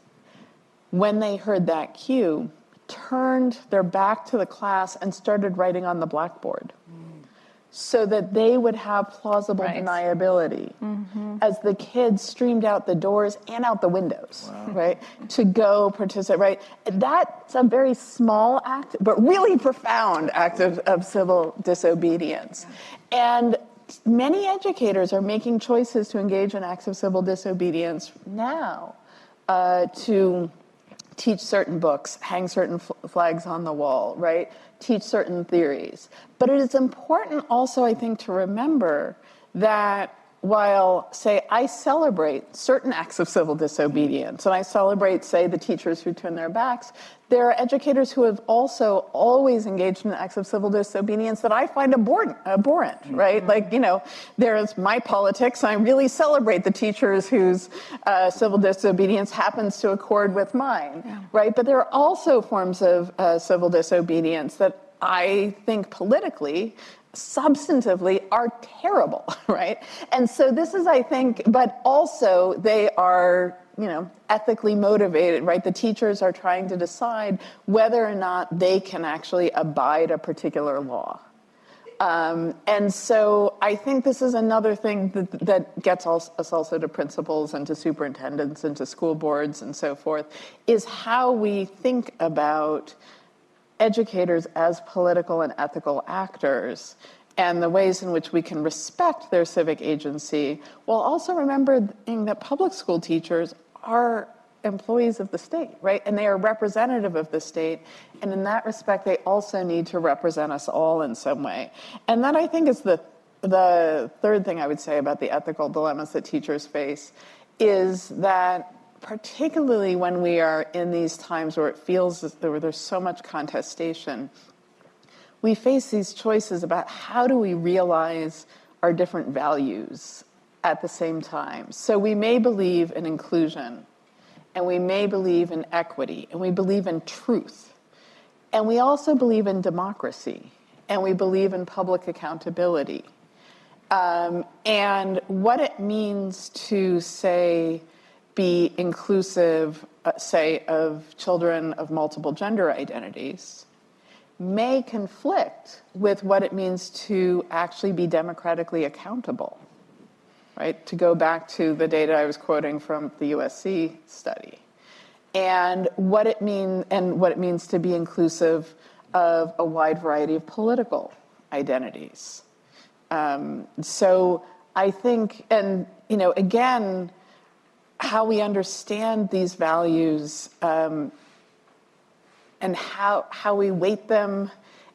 when they heard that cue, turned their back to the class and started writing on the blackboard so that they would have plausible deniability as the kids streamed out the doors and out the windows, right, to go participate, right? That's a very small act, but really profound act of civil disobedience. And many educators are making choices to engage in acts of civil disobedience now, to teach certain books, hang certain flags on the wall, right? Teach certain theories. But it is important also, I think, to remember that while, say, I celebrate certain acts of civil disobedience, and I celebrate, say, the teachers who turn their backs, there are educators who have also always engaged in acts of civil disobedience that I find abhorrent, right? Like, you know, there's my politics, and I really celebrate the teachers whose civil disobedience happens to accord with mine, right? But there are also forms of civil disobedience that I think politically, substantively, are terrible, right? And so this is, I think, but also they are, you know, ethically motivated, right? The teachers are trying to decide whether or not they can actually abide a particular law. And so I think this is another thing that gets us also to principals and to superintendents and to school boards and so forth, is how we think about educators as political and ethical actors and the ways in which we can respect their civic agency, while also remembering that public school teachers are employees of the state, right? And they are representative of the state. And in that respect, they also need to represent us all in some way. And that, I think, is the third thing I would say about the ethical dilemmas that teachers face, is that particularly when we are in these times where it feels as though there's so much contestation, we face these choices about how do we realize our different values at the same time. So we may believe in inclusion, and we may believe in equity, and we believe in truth, and we also believe in democracy, and we believe in public accountability. And what it means to, say, be inclusive, say, of children of multiple gender identities may conflict with what it means to actually be democratically accountable, right? To go back to the data I was quoting from the USC study, and what it means to be inclusive of a wide variety of political identities. So I think, and you know, again, how we understand these values and how we weight them,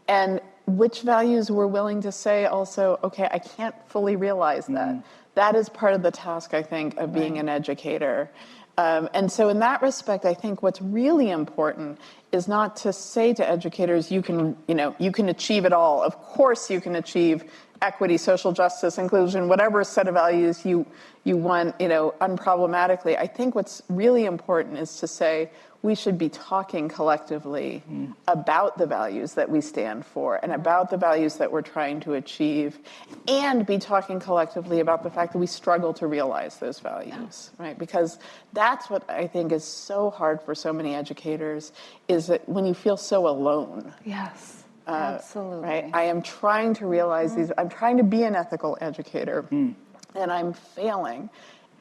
and which values we're willing to say also, okay, I can't fully realize that. That is part of the task, I think, of being an educator. And so in that respect, I think what's really important is not to say to educators, you can achieve it all. Of course you can achieve equity, social justice, inclusion, whatever set of values you want, unproblematically. I think what's really important is to say we should be talking collectively about the values that we stand for and about the values that we're trying to achieve, and be talking collectively about the fact that we struggle to realize those values, right? Because that's what I think is so hard for so many educators, is that when you feel so alone. Yes. Absolutely. Right? I am trying to realize these, I'm trying to be an ethical educator, and I'm failing.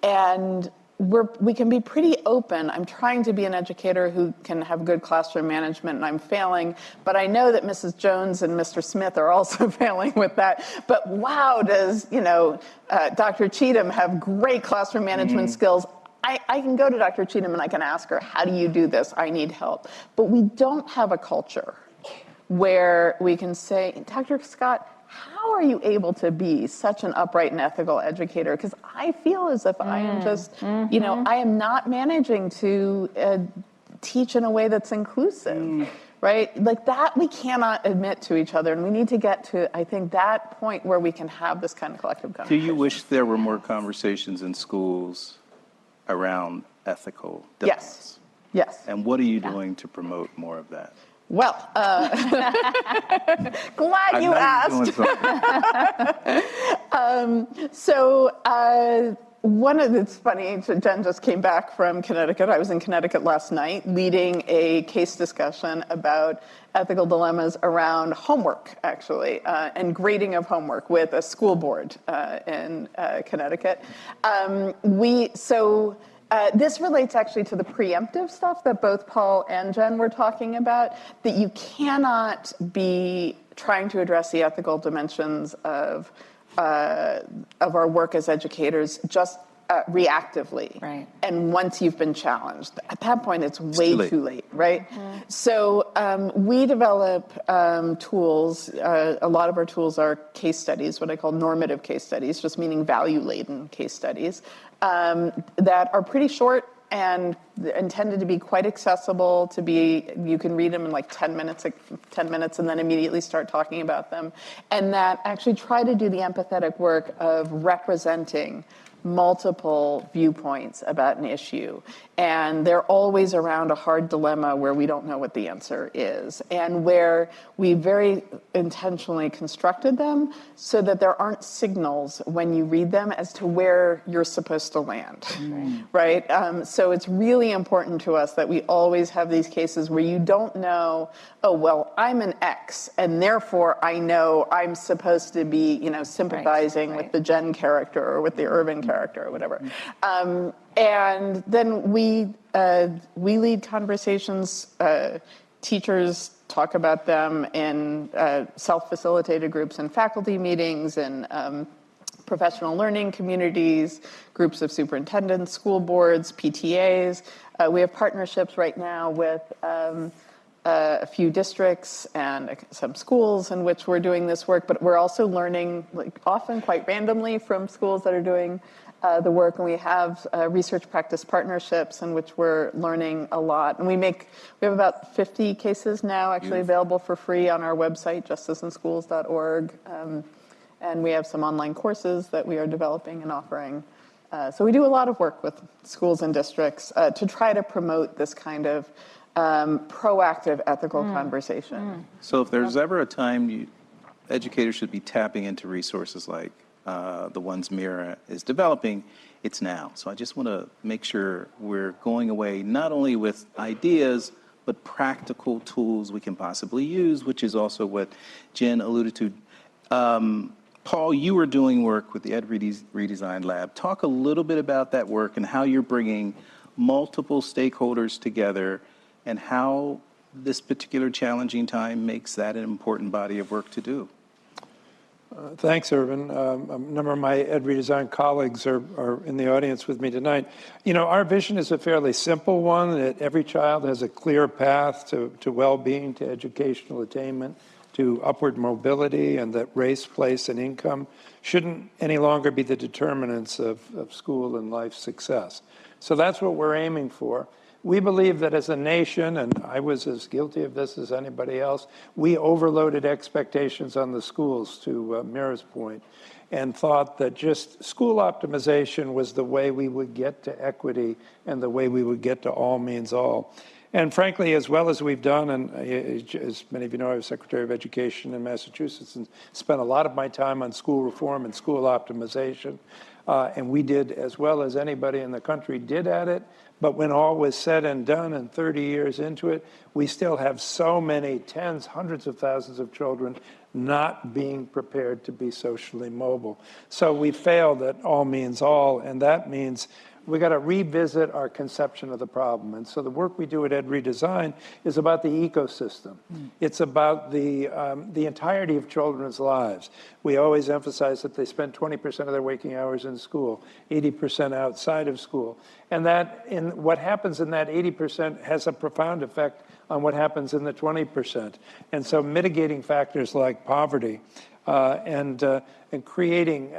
And we can be pretty open. I'm trying to be an educator who can have good classroom management, and I'm failing. But I know that Mrs. Jones and Mr. Smith are also failing with that. But wow, does, Dr. Cheatham have great classroom management skills. I can go to Dr. Cheatham and I can ask her, how do you do this? I need help. But we don't have a culture where we can say, Dr. Scott, how are you able to be such an upright and ethical educator? Because I feel as if I am just, I am not managing to teach in a way that's inclusive, right? Like that we cannot admit to each other. And we need to get to, I think, that point where we can have this kind of collective Do conversation. you wish there were more conversations in schools around ethical dilemmas? Yes. And what are you doing to promote more of that? Well, glad you asked. It's funny, Jen just came back from Connecticut. I was in Connecticut last night leading a case discussion about ethical dilemmas around homework, actually, and grading of homework with a school board in Connecticut. This relates actually to the preemptive stuff that both Paul and Jen were talking about, that you cannot be trying to address the ethical dimensions of our work as educators just reactively. Right. And once you've been challenged, at that point it's way too late, right? Mm-hmm. So we develop tools. A lot of our tools are case studies, what I call normative case studies, just meaning value-laden case studies, that are pretty short and intended to be quite accessible, you can read them in like 10 minutes and then immediately start talking about them. And that actually try to do the empathetic work of representing multiple viewpoints about an issue. And they're always around a hard dilemma where we don't know what the answer is, and where we very intentionally constructed them so that there aren't signals when you read them as to where you're supposed to land, right? So it's really important to us that we always have these cases where you don't know, oh, well, I'm an X, and therefore I know I'm supposed to be, sympathizing with the Jen character or with the Irvin character or whatever. And then we lead conversations. Teachers talk about them in self-facilitated groups and faculty meetings and professional learning communities, groups of superintendents, school boards, PTAs. We have partnerships right now with a few districts and some schools in which we're doing this work, but we're also learning, often quite randomly, from schools that are doing the work, and we have research practice partnerships in which we're learning a lot. And we have about 50 cases now actually available for free on our website, justiceinschools.org. And we have some online courses that we are developing and offering. So we do a lot of work with schools and districts to try to promote this kind of proactive ethical conversation. So if there's ever a time educators should be tapping into resources like the ones Meira is developing, it's now. So I just want to make sure we're going away not only with ideas, but practical tools we can possibly use, which is also what Jen alluded to. Paul, you were doing work with the Ed Redesign Lab. Talk a little bit about that work and how you're bringing multiple stakeholders together and how this particular challenging time makes that an important body of work to do. Thanks, Irvin. A number of my Ed Redesign colleagues are in the audience with me tonight. Our vision is a fairly simple one, that every child has a clear path to well-being, to educational attainment, to upward mobility, and that race, place, and income shouldn't any longer be the determinants of school and life success. So that's what we're aiming for. We believe that as a nation, and I was as guilty of this as anybody else, we overloaded expectations on the schools, to Meira's point, and thought that just school optimization was the way we would get to equity and the way we would get to all means all. And frankly, as well as we've done, and as many of you know, I was Secretary of Education in Massachusetts and spent a lot of my time on school reform and school optimization. And we did as well as anybody in the country did at it. But when all was said and done and 30 years into it, we still have so many tens, hundreds of thousands of children not being prepared to be socially mobile. So we failed at all means all, and that means we got to revisit our conception of the problem. And so the work we do at Ed Redesign is about the ecosystem. It's about the entirety of children's lives. We always emphasize that they spend 20% of their waking hours in school, 80% outside of school. And what happens in that 80% has a profound effect on what happens in the 20%. And so mitigating factors like poverty and creating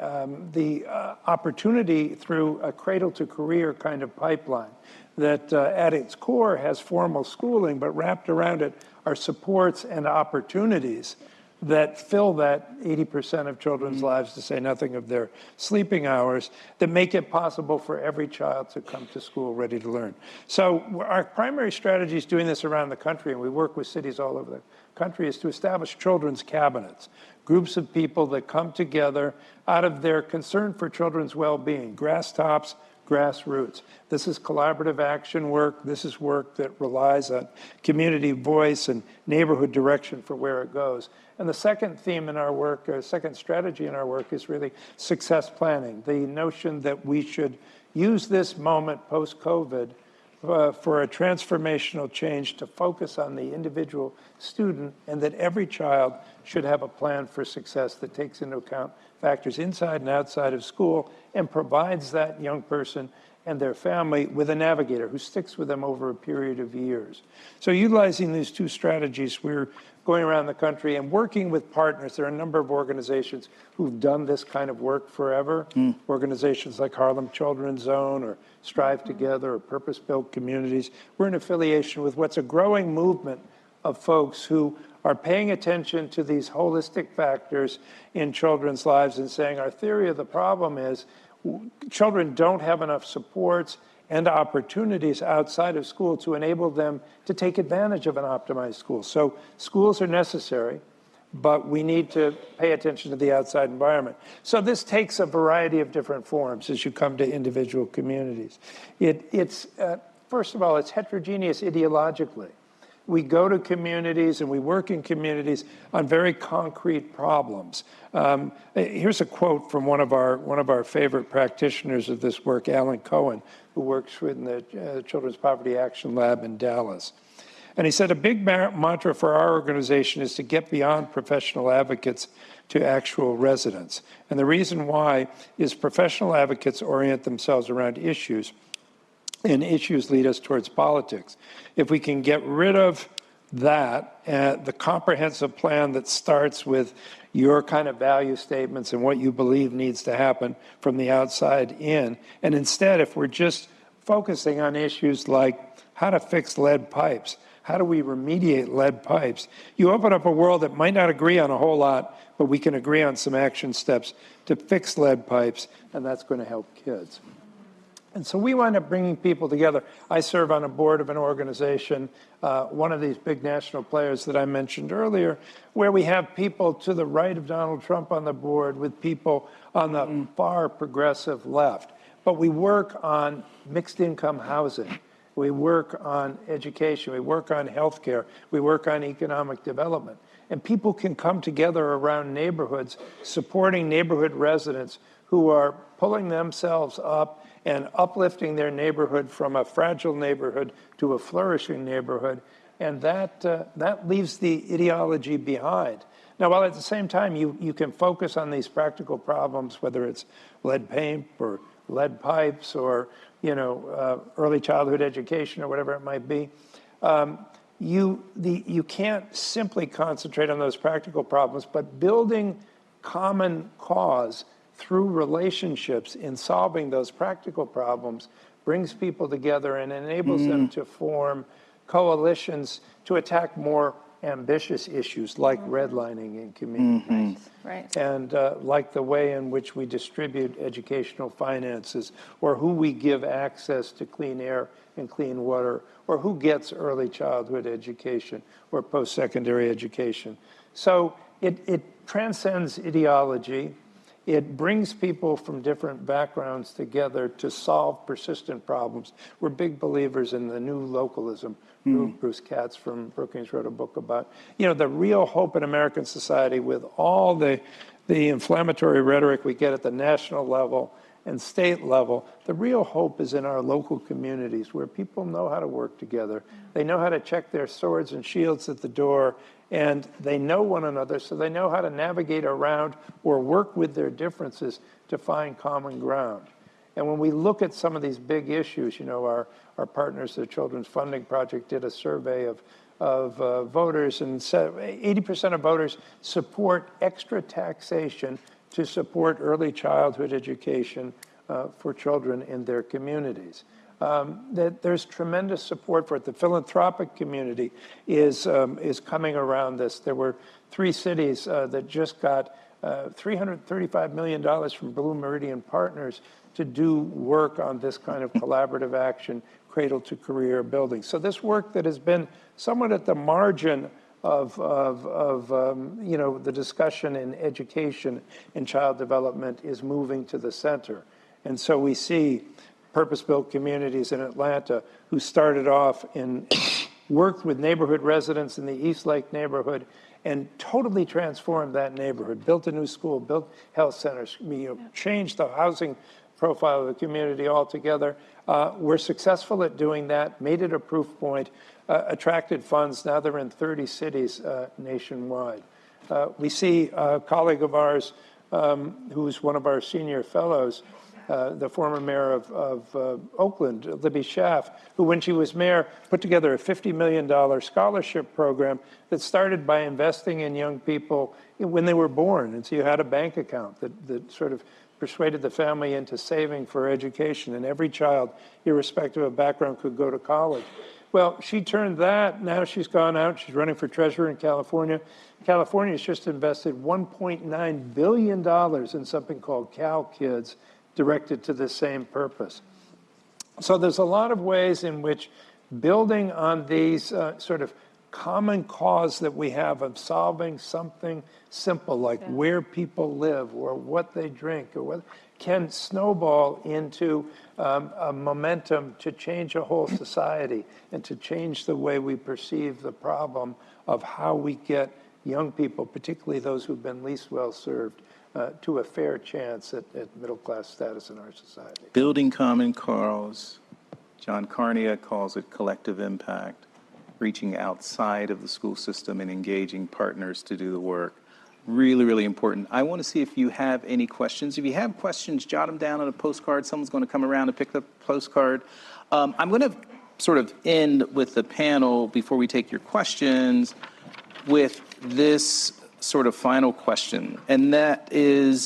the opportunity through a cradle-to-career kind of pipeline that at its core has formal schooling, but wrapped around it are supports and opportunities that fill that 80% of children's lives, to say nothing of their sleeping hours, that make it possible for every child to come to school ready to learn. So our primary strategy is doing this around the country, and we work with cities all over the country, is to establish children's cabinets, groups of people that come together out of their concern for children's well-being, grass tops, grassroots. This is collaborative action work. This is work that relies on community voice and neighborhood direction for where it goes. And the second theme in our work, or second strategy in our work, is really success planning. The notion that we should use this moment post-COVID for a transformational change to focus on the individual student, and that every child should have a plan for success that takes into account factors inside and outside of school and provides that young person and their family with a navigator who sticks with them over a period of years. So utilizing these two strategies, we're going around the country and working with partners. There are a number of organizations who've done this kind of work forever. Organizations like Harlem Children's Zone or Strive Together or Purpose-Built Communities. We're in affiliation with what's a growing movement of folks who are paying attention to these holistic factors in children's lives and saying our theory of the problem is children don't have enough supports and opportunities outside of school to enable them to take advantage of an optimized school. So schools are necessary, but we need to pay attention to the outside environment. So this takes a variety of different forms as you come to individual communities. First of all, it's heterogeneous ideologically. We go to communities and we work in communities on very concrete problems. Here's a quote from one of our favorite practitioners of this work, Alan Cohen, who works in the Children's Poverty Action Lab in Dallas. And he said, a big mantra for our organization is to get beyond professional advocates to actual residents. And the reason why is professional advocates orient themselves around issues, and issues lead us towards politics. If we can get rid of that, the comprehensive plan that starts with your kind of value statements and what you believe needs to happen from the outside in, and instead, if we're just focusing on issues like how to fix lead pipes, how do we remediate lead pipes, you open up a world that might not agree on a whole lot, but we can agree on some action steps to fix lead pipes, and that's going to help kids. And so we wind up bringing people together. I serve on a board of an organization, one of these big national players that I mentioned earlier, where we have people to the right of Donald Trump on the board with people on the far progressive left. But we work on mixed income housing. We work on education. We work on healthcare. We work on economic development. And people can come together around neighborhoods, supporting neighborhood residents who are pulling themselves up and uplifting their neighborhood from a fragile neighborhood to a flourishing neighborhood. And that leaves the ideology behind. Now, while at the same time you can focus on these practical problems, whether it's lead paint or lead pipes or early childhood education or whatever it might be, you can't simply concentrate on those practical problems, but building common cause through relationships in solving those practical problems brings people together and enables them to form coalitions to attack more ambitious issues like redlining in communities. Right. And like the way in which we distribute educational finances, or who we give access to clean air and clean water, or who gets early childhood education or post-secondary education. So it transcends ideology. It brings people from different backgrounds together to solve persistent problems. We're big believers in the new localism. Bruce Katz from Brookings wrote a book about, the real hope in American society with all the inflammatory rhetoric we get at the national level and state level. The real hope is in our local communities where people know how to work together. They know how to check their swords and shields at the door, and they know one another, so they know how to navigate around or work with their differences to find common ground. And when we look at some of these big issues, our partners, the Children's Funding Project, did a survey of voters, and 80% of voters support extra taxation to support early childhood education for children in their communities. That there's tremendous support for it. The philanthropic community is coming around this. There were 3 cities that just got $335 million from Blue Meridian Partners to do work on this kind of collaborative action, cradle to career building. So this work that has been somewhat at the margin of the discussion in education and child development is moving to the center. And so we see purpose-built communities in Atlanta who started off worked with neighborhood residents in the East Lake neighborhood and totally transformed that neighborhood, built a new school, built health centers, changed the housing profile of the community altogether. We're successful at doing that, made it a proof point, attracted funds. Now they're in 30 cities nationwide. We see a colleague of ours who's one of our senior fellows, the former mayor of Oakland, Libby Schaaf, who when she was mayor put together a $50 million scholarship program that started by investing in young people when they were born. And so you had a bank account that sort of persuaded the family into saving for education, and every child, irrespective of background, could go to college. Well, she turned that. Now she's gone out. She's running for treasurer in California. California's just invested $1.9 billion in something called Cal Kids, directed to the same purpose. So there's a lot of ways in which building on these sort of common cause that we have of solving something simple like where people live or what they drink or what can snowball into a momentum to change a whole society and to change the way we perceive the problem of how we get young people, particularly those who've been least well served, to a fair chance at middle-class status in our society. Building common cause. John Carnea calls it collective impact, reaching outside of the school system and engaging partners to do the work. Really, really important. I want to see if you have any questions. If you have questions, jot them down on a postcard. Someone's going to come around and pick up the postcard. I'm going to sort of end with the panel before we take your questions with this sort of final question, and that is,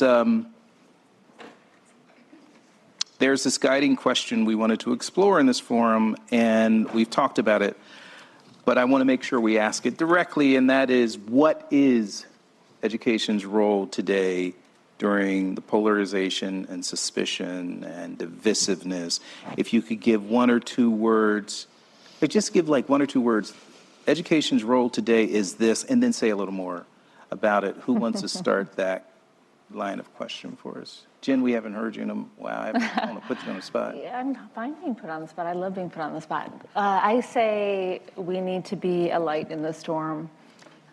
there's this guiding question we wanted to explore in this forum, and we've talked about it, but I want to make sure we ask it directly, and that is, what is education's role today during the polarization and suspicion and divisiveness? If you could give 1 or 2 words, just give like 1 or 2 words, education's role today is this, and then say a little more about it. Who wants to start that line of question for us? Jen, we haven't heard you in a while. I don't want to put you on the spot. Yeah, I'm fine being put on the spot. I love being put on the spot. I say we need to be a light in the storm.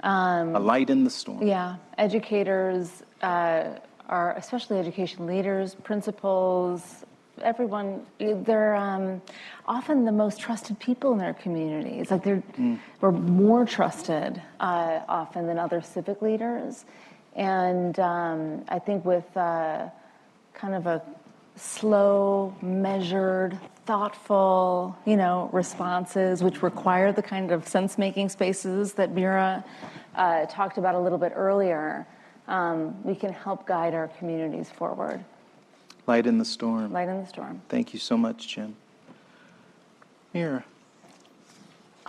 A light in the storm. Yeah. Educators are, especially education leaders, principals, everyone, they're often the most trusted people in their communities. Like we're more trusted often than other civic leaders. And I think with kind of a slow, measured, thoughtful, responses, which require the kind of sense-making spaces that Meira talked about a little bit earlier, we can help guide our communities forward. Light in the storm. Light in the storm. Thank you so much, Jen. Meira.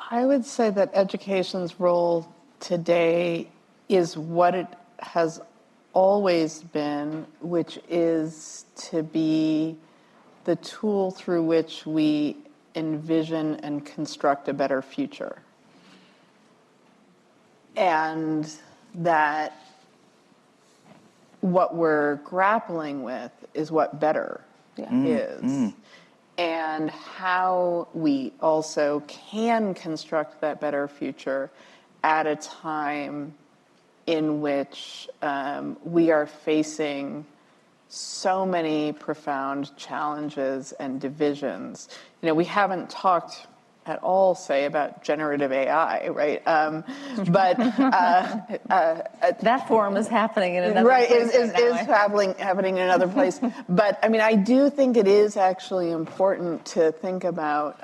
I would say that education's role today is what it has always been, which is to be the tool through which we envision and construct a better future. And that what we're grappling with is what better is. And how we also can construct that better future at a time in which we are facing so many profound challenges and divisions. We haven't talked at all, say, about generative AI, right? But that forum is happening in another right, place. is happening in another place. But I mean, I do think it is actually important to think about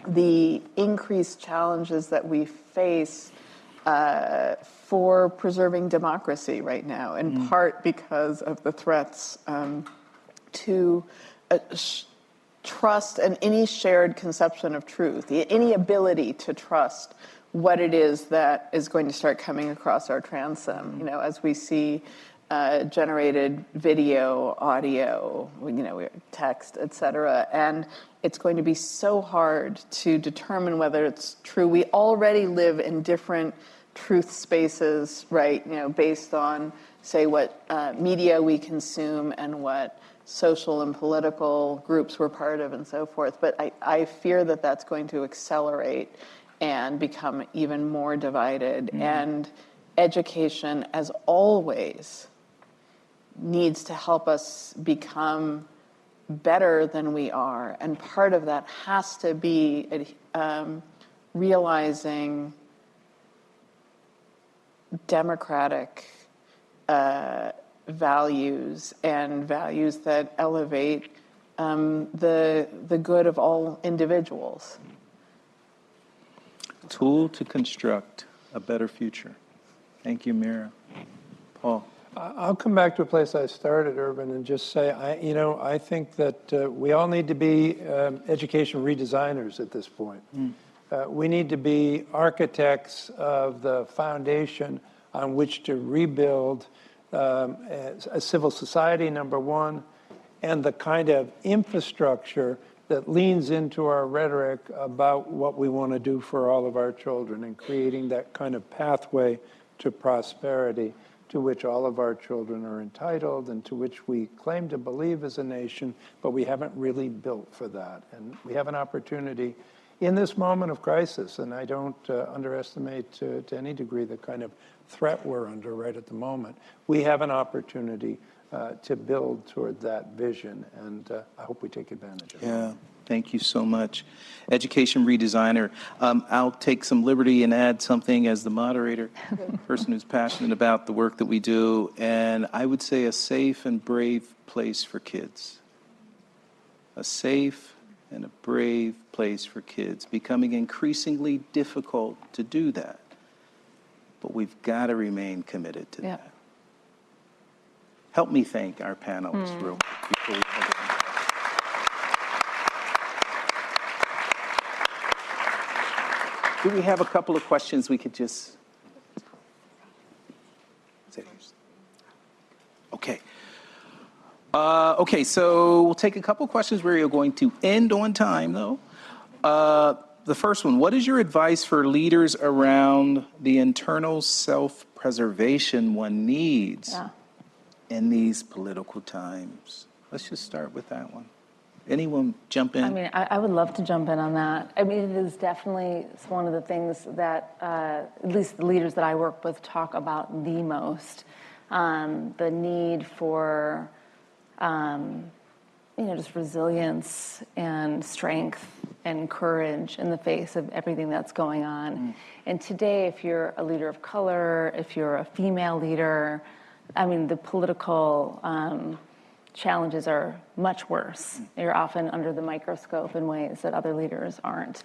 the increased challenges that we face for preserving democracy right now, in part because of the threats to trust and any shared conception of truth, any ability to trust what it is that is going to start coming across our transom, as we see generated video, audio, text, et cetera. And it's going to be so hard to determine whether it's true. We already live in different truth spaces, right, based on, say, what media we consume and what social and political groups we're part of and so forth. But I fear that that's going to accelerate and become even more divided. And education, as always, needs to help us become better than we are. And part of that has to be realizing democratic values and values that elevate the good of all individuals. Tool to construct a better future. Thank you, Meira. Paul. I'll come back to a place I started, Urban, and just say, I think that we all need to be education redesigners at this point. We need to be architects of the foundation on which to rebuild a civil society, number one, and the kind of infrastructure that leans into our rhetoric about what we want to do for all of our children and creating that kind of pathway to prosperity to which all of our children are entitled and to which we claim to believe as a nation, but we haven't really built for that. And we have an opportunity in this moment of crisis, and I don't underestimate to any degree the kind of threat we're under right at the moment. We have an opportunity to build toward that vision, and I hope we take advantage of it. Yeah, thank you so much. Education redesigner. I'll take some liberty and add something as the moderator, person who's passionate about the work that we do, and I would say a safe and brave place for kids. A safe and a brave place for kids, becoming increasingly difficult to do that. But we've got to remain committed to that. Help me thank our panelists real quick before we take it. Do we have a couple of questions we could just say? Okay. Okay, so we'll take a couple of questions where you're going to end on time, though. The first one, what is your advice for leaders around the internal self-preservation one needs in these political times? Let's just start with that one. Anyone jump in? I mean, I would love to jump in on that. I mean, it is definitely one of the things that at least the leaders that I work with talk about the most. The need for, just resilience and strength and courage in the face of everything that's going on. And today, if you're a leader of color, if you're a female leader, I mean, the political challenges are much worse. You're often under the microscope in ways that other leaders aren't.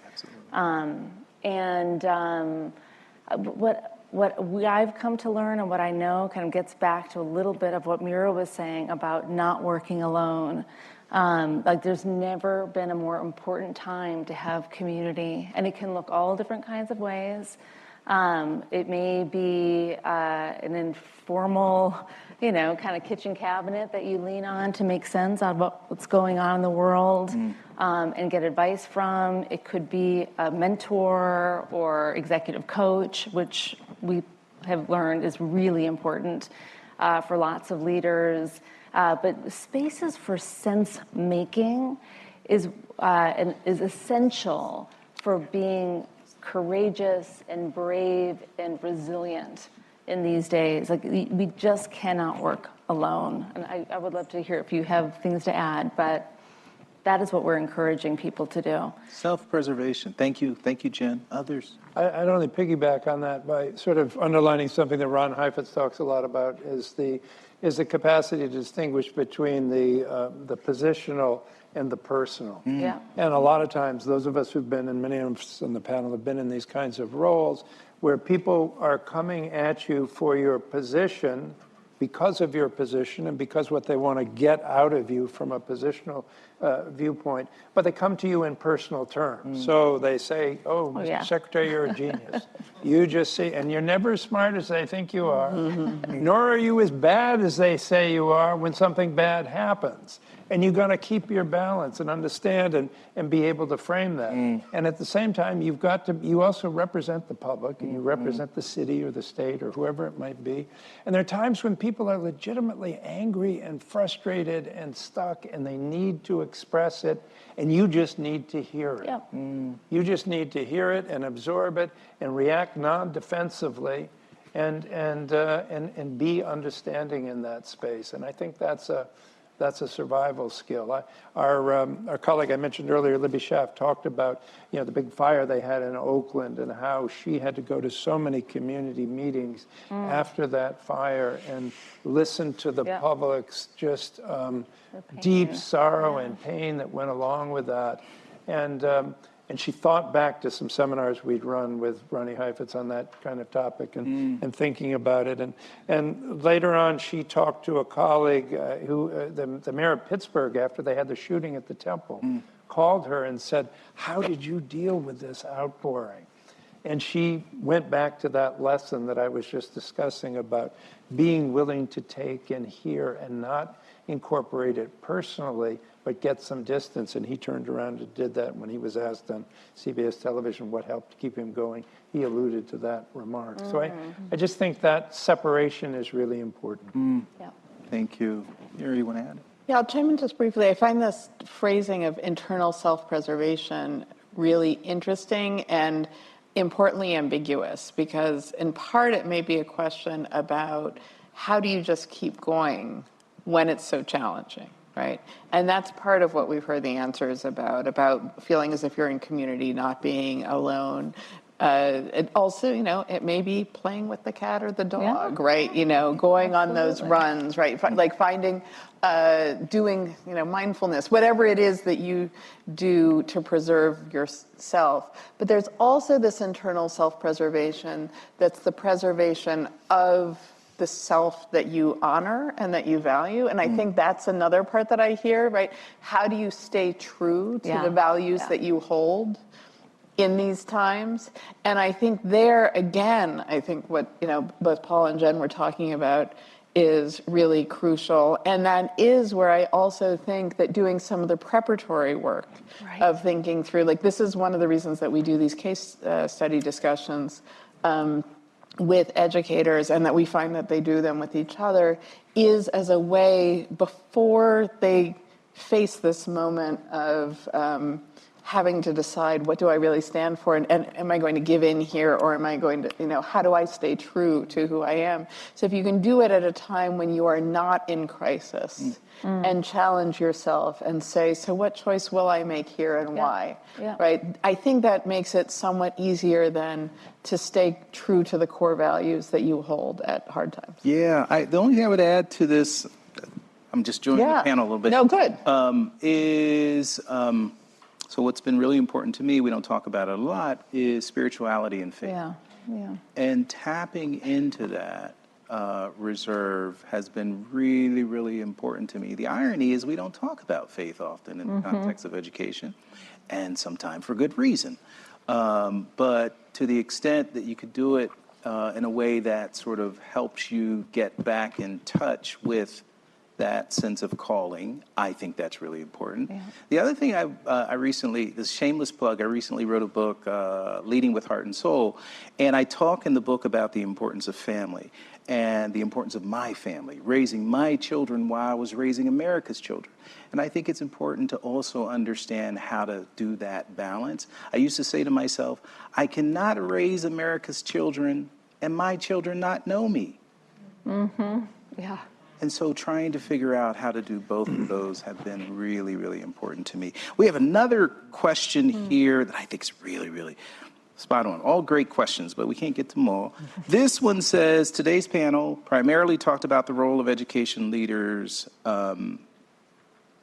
What I've come to learn and what I know kind of gets back to a little bit of what Meira was saying about not working alone. Like there's never been a more important time to have community, and it can look all different kinds of ways. It may be an informal, kind of kitchen cabinet that you lean on to make sense out of what's going on in the world and get advice from. It could be a mentor or executive coach, which we have learned is really important for lots of leaders. But spaces for sense-making is essential for being courageous and brave and resilient in these days. Like we just cannot work alone. And I would love to hear if you have things to add, but that is what we're encouraging people to do. Self-preservation. Thank you, Jen. Others? I'd only piggyback on that by sort of underlining something that Ron Heifetz talks a lot about, is the capacity to distinguish between the positional and the personal. Yeah. And a lot of times, those of us who've been, and many of us on the panel have been in these kinds of roles, where people are coming at you for your position, because of your position and because what they want to get out of you from a positional viewpoint, but they come to you in personal terms. So they say, oh, Mr. Secretary, you're a genius. You just see, and you're never as smart as they think you are, nor are you as bad as they say you are when something bad happens. And you've got to keep your balance and understand and be able to frame that. And at the same time, you also represent the public, and you represent the city or the state or whoever it might be. And there are times when people are legitimately angry and frustrated and stuck, and they need to express it, and you just need to hear it. You just need to hear it and absorb it and react non-defensively and be understanding in that space. And I think that's a survival skill. Our colleague I mentioned earlier, Libby Schaff, talked about the big fire they had in Oakland and how she had to go to so many community meetings after that fire and listen to the public's just deep sorrow and pain that went along with that. And she thought back to some seminars we'd run with Ronnie Heifetz on that kind of topic and thinking about it. And later on, she talked to a colleague the mayor of Pittsburgh, after they had the shooting at the temple, called her and said, how did you deal with this outpouring? And she went back to that lesson that I was just discussing about being willing to take and hear and not incorporate it personally, but get some distance. And he turned around and did that when he was asked on CBS television what helped keep him going. He alluded to that remark. So I just think that separation is really important. Yeah. Thank you. Meira, you want to add? Yeah, I'll chime in just briefly. I find this phrasing of internal self-preservation really interesting and importantly ambiguous, because in part it may be a question about how do you just keep going when it's so challenging, right? And that's part of what we've heard the answers about feeling as if you're in community, not being alone. It also, it may be playing with the cat or the dog, right? Going on those runs, right? Like finding, doing, mindfulness, whatever it is that you do to preserve yourself. But there's also this internal self-preservation that's the preservation of the self that you honor and that you value. And I think that's another part that I hear, right? How do you stay true to the values that you hold in these times? And I think there, again, I think what, both Paul and Jen were talking about is really crucial. And that is where I also think that doing some of the preparatory work of thinking through, like this is one of the reasons that we do these case study discussions with educators, and that we find that they do them with each other, is as a way before they face this moment of having to decide, what do I really stand for, and am I going to give in here, or am I going to, how do I stay true to who I am? So if you can do it at a time when you are not in crisis and challenge yourself and say, so what choice will I make here and why, right? I think that makes it somewhat easier than to stay true to the core values that you hold at hard times. Yeah, the only thing I would add to this, I'm just joining the panel a little bit. No, good. So what's been really important to me, we don't talk about it a lot, is spirituality and faith. And tapping into that reserve has been really, really important to me. The irony is we don't talk about faith often in the context of education, and sometimes for good reason. But to the extent that you could do it in a way that sort of helps you get back in touch with that sense of calling, I think that's really important. The other thing I recently, this shameless plug, I recently wrote a book, Leading with Heart and Soul, and I talk in the book about the importance of family and the importance of my family, raising my children while I was raising America's children. And I think it's important to also understand how to do that balance. I used to say to myself, I cannot raise America's children and my children not know me. And so trying to figure out how to do both of those have been really, really important to me. We have another question here that I think is really, really spot on. All great questions, but we can't get to them all. This one says, today's panel primarily talked about the role of education leaders,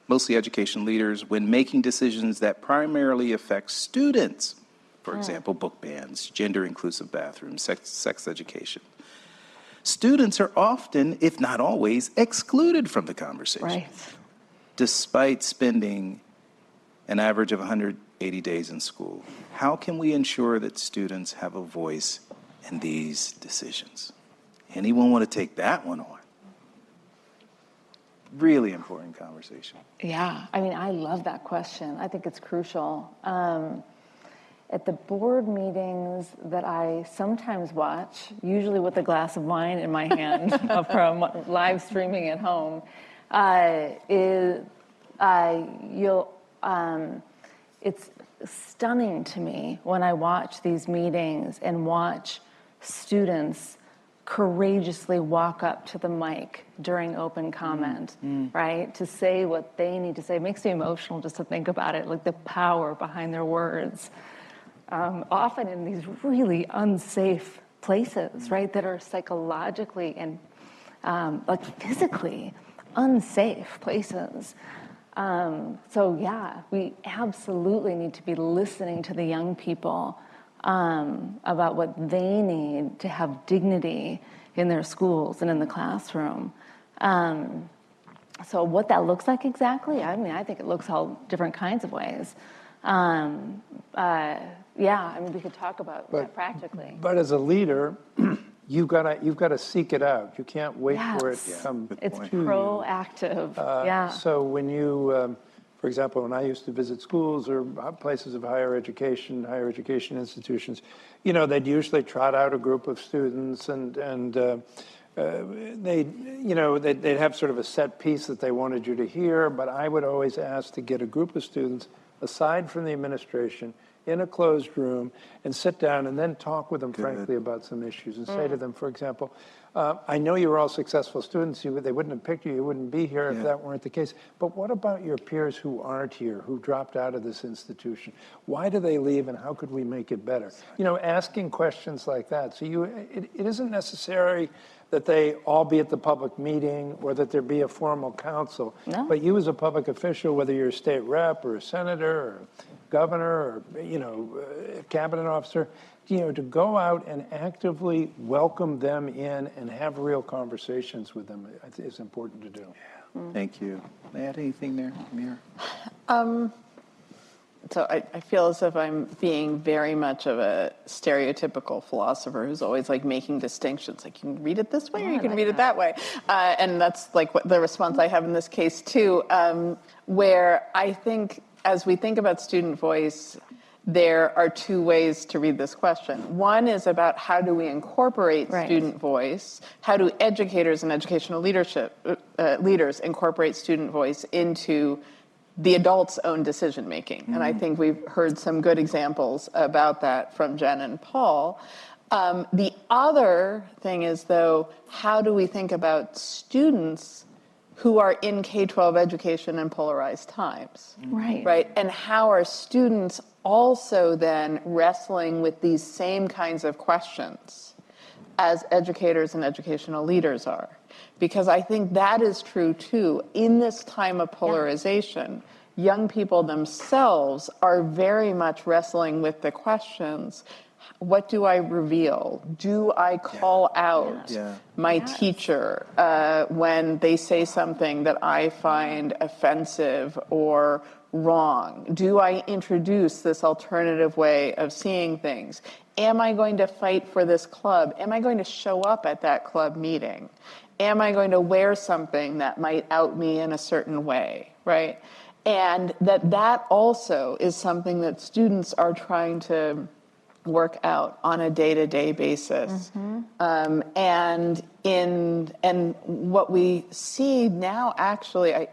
mostly education leaders, when making decisions that primarily affect students. For example, book bans, gender-inclusive bathrooms, sex education. Students are often, if not always, excluded from the conversation, Right. despite spending an average of 180 days in school. How can we ensure that students have a voice in these decisions? Anyone want to take that one on? Really important conversation. Yeah, I mean, I love that question. I think it's crucial. At the board meetings that I sometimes watch, usually with a glass of wine in my hand from live streaming at home, it's stunning to me when I watch these meetings and watch students courageously walk up to the mic during open comment, right? To say what they need to say. It makes me emotional just to think about it, like the power behind their words. Often in these really unsafe places, right, that are psychologically and like physically unsafe places. So yeah, we absolutely need to be listening to the young people about what they need to have dignity in their schools and in the classroom. So what that looks like exactly, I mean, I think it looks all different kinds of ways. Yeah, I mean, we could talk about that practically. But as a leader, you've got to seek it out. You can't wait for it to Yes. come It's to proactive. Yeah. So when you, for example, when I used to visit schools or places of higher education institutions, you know, they'd usually trot out a group of students and they'd have sort of a set piece that they wanted you to hear, but I would always ask to get a group of students aside from the administration in a closed room and sit down and then talk with them frankly about some issues and say to them, for example, I know you were all successful students. They wouldn't have picked you. You wouldn't be here if that weren't the case. But what about your peers who aren't here, who dropped out of this institution? Why do they leave and how could we make it better? You know, asking questions like that. So it isn't necessary that they all be at the public meeting or that there be a formal council. No. But you as a public official, whether you're a state rep or a senator or governor or, you know, cabinet officer, you know, to go out and actively welcome them in and have real conversations with them is important to do. Thank you. Add anything there, Meira? So I feel as if I'm being very much of a stereotypical philosopher who's always like making distinctions. Like, you can read it this way or you can read it that way. And that's like what the response I have in this case too, where I think as we think about student voice, there are two ways to read this question. One is about how do we incorporate student voice? How do educators and educational leaders incorporate student voice into the adults' own decision-making? And I think we've heard some good examples about that from Jen and Paul. The other thing is, though, how do we think about students who are in K-12 education in polarized times? Right? And how are students also then wrestling with these same kinds of questions as educators and educational leaders are? Because I think that is true too. In this time of polarization, young people themselves are very much wrestling with the questions. What do I reveal? Do I call out my teacher when they say something that I find offensive or wrong? Do I introduce this alternative way of seeing things? Am I going to fight for this club? Am I going to show up at that club meeting? Am I going to wear something that might out me in a certain way, right? And that also is something that students are trying to work out on a day-to-day basis. And what we see now, actually, I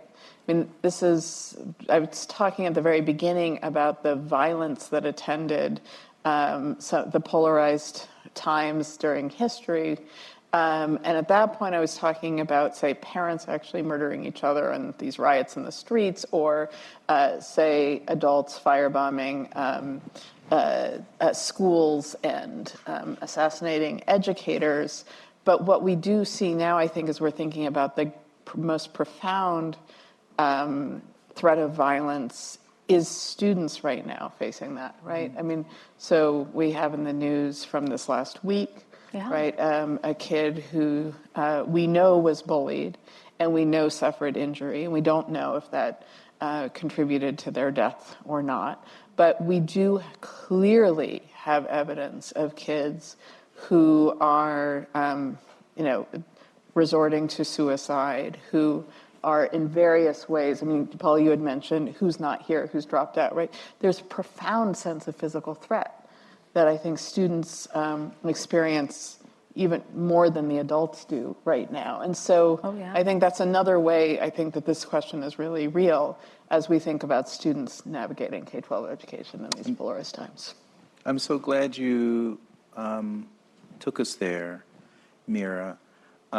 mean, I was talking at the very beginning about the violence that attended the polarized times during history. And at that point, I was talking about, say, parents actually murdering each other and these riots in the streets, or, say, adults firebombing schools and assassinating educators. But what we do see now, I think, is we're thinking about the most profound threat of violence is students right now facing that, right? I mean, so we have in the news from this last week, right, a kid who we know was bullied and we know suffered injury, and we don't know if that contributed to their death or not. But we do clearly have evidence of kids who are, resorting to suicide, who are in various ways. I mean, Paul, you had mentioned who's not here, who's dropped out, right? There's a profound sense of physical threat that I think students experience even more than the adults do right now. And so I think that's another way I think that this question is really real as we think about students navigating K-12 education in these polarized times. I'm so glad you took us there, Meira.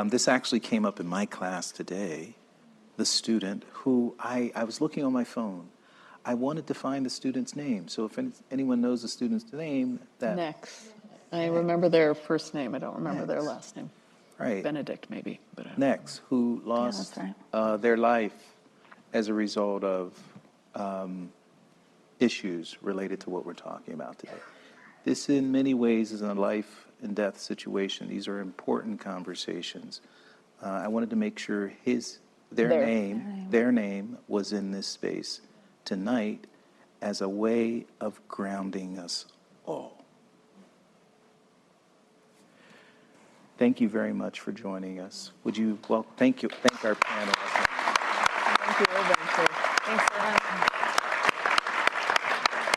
This actually came up in my class today. The student who I was looking on my phone. I wanted to find the student's name. So if anyone knows the student's name, that Next. I remember their first name. I don't remember their last name. right. Benedict, maybe. But Next, who lost their life as a result of issues related to what we're talking about today. This, in many ways, is a life and death situation. These are important conversations. I wanted to make sure their name was in this space tonight as a way of grounding us all. Thank you very much for joining us. Would you, thank our panelists. thank you, everybody.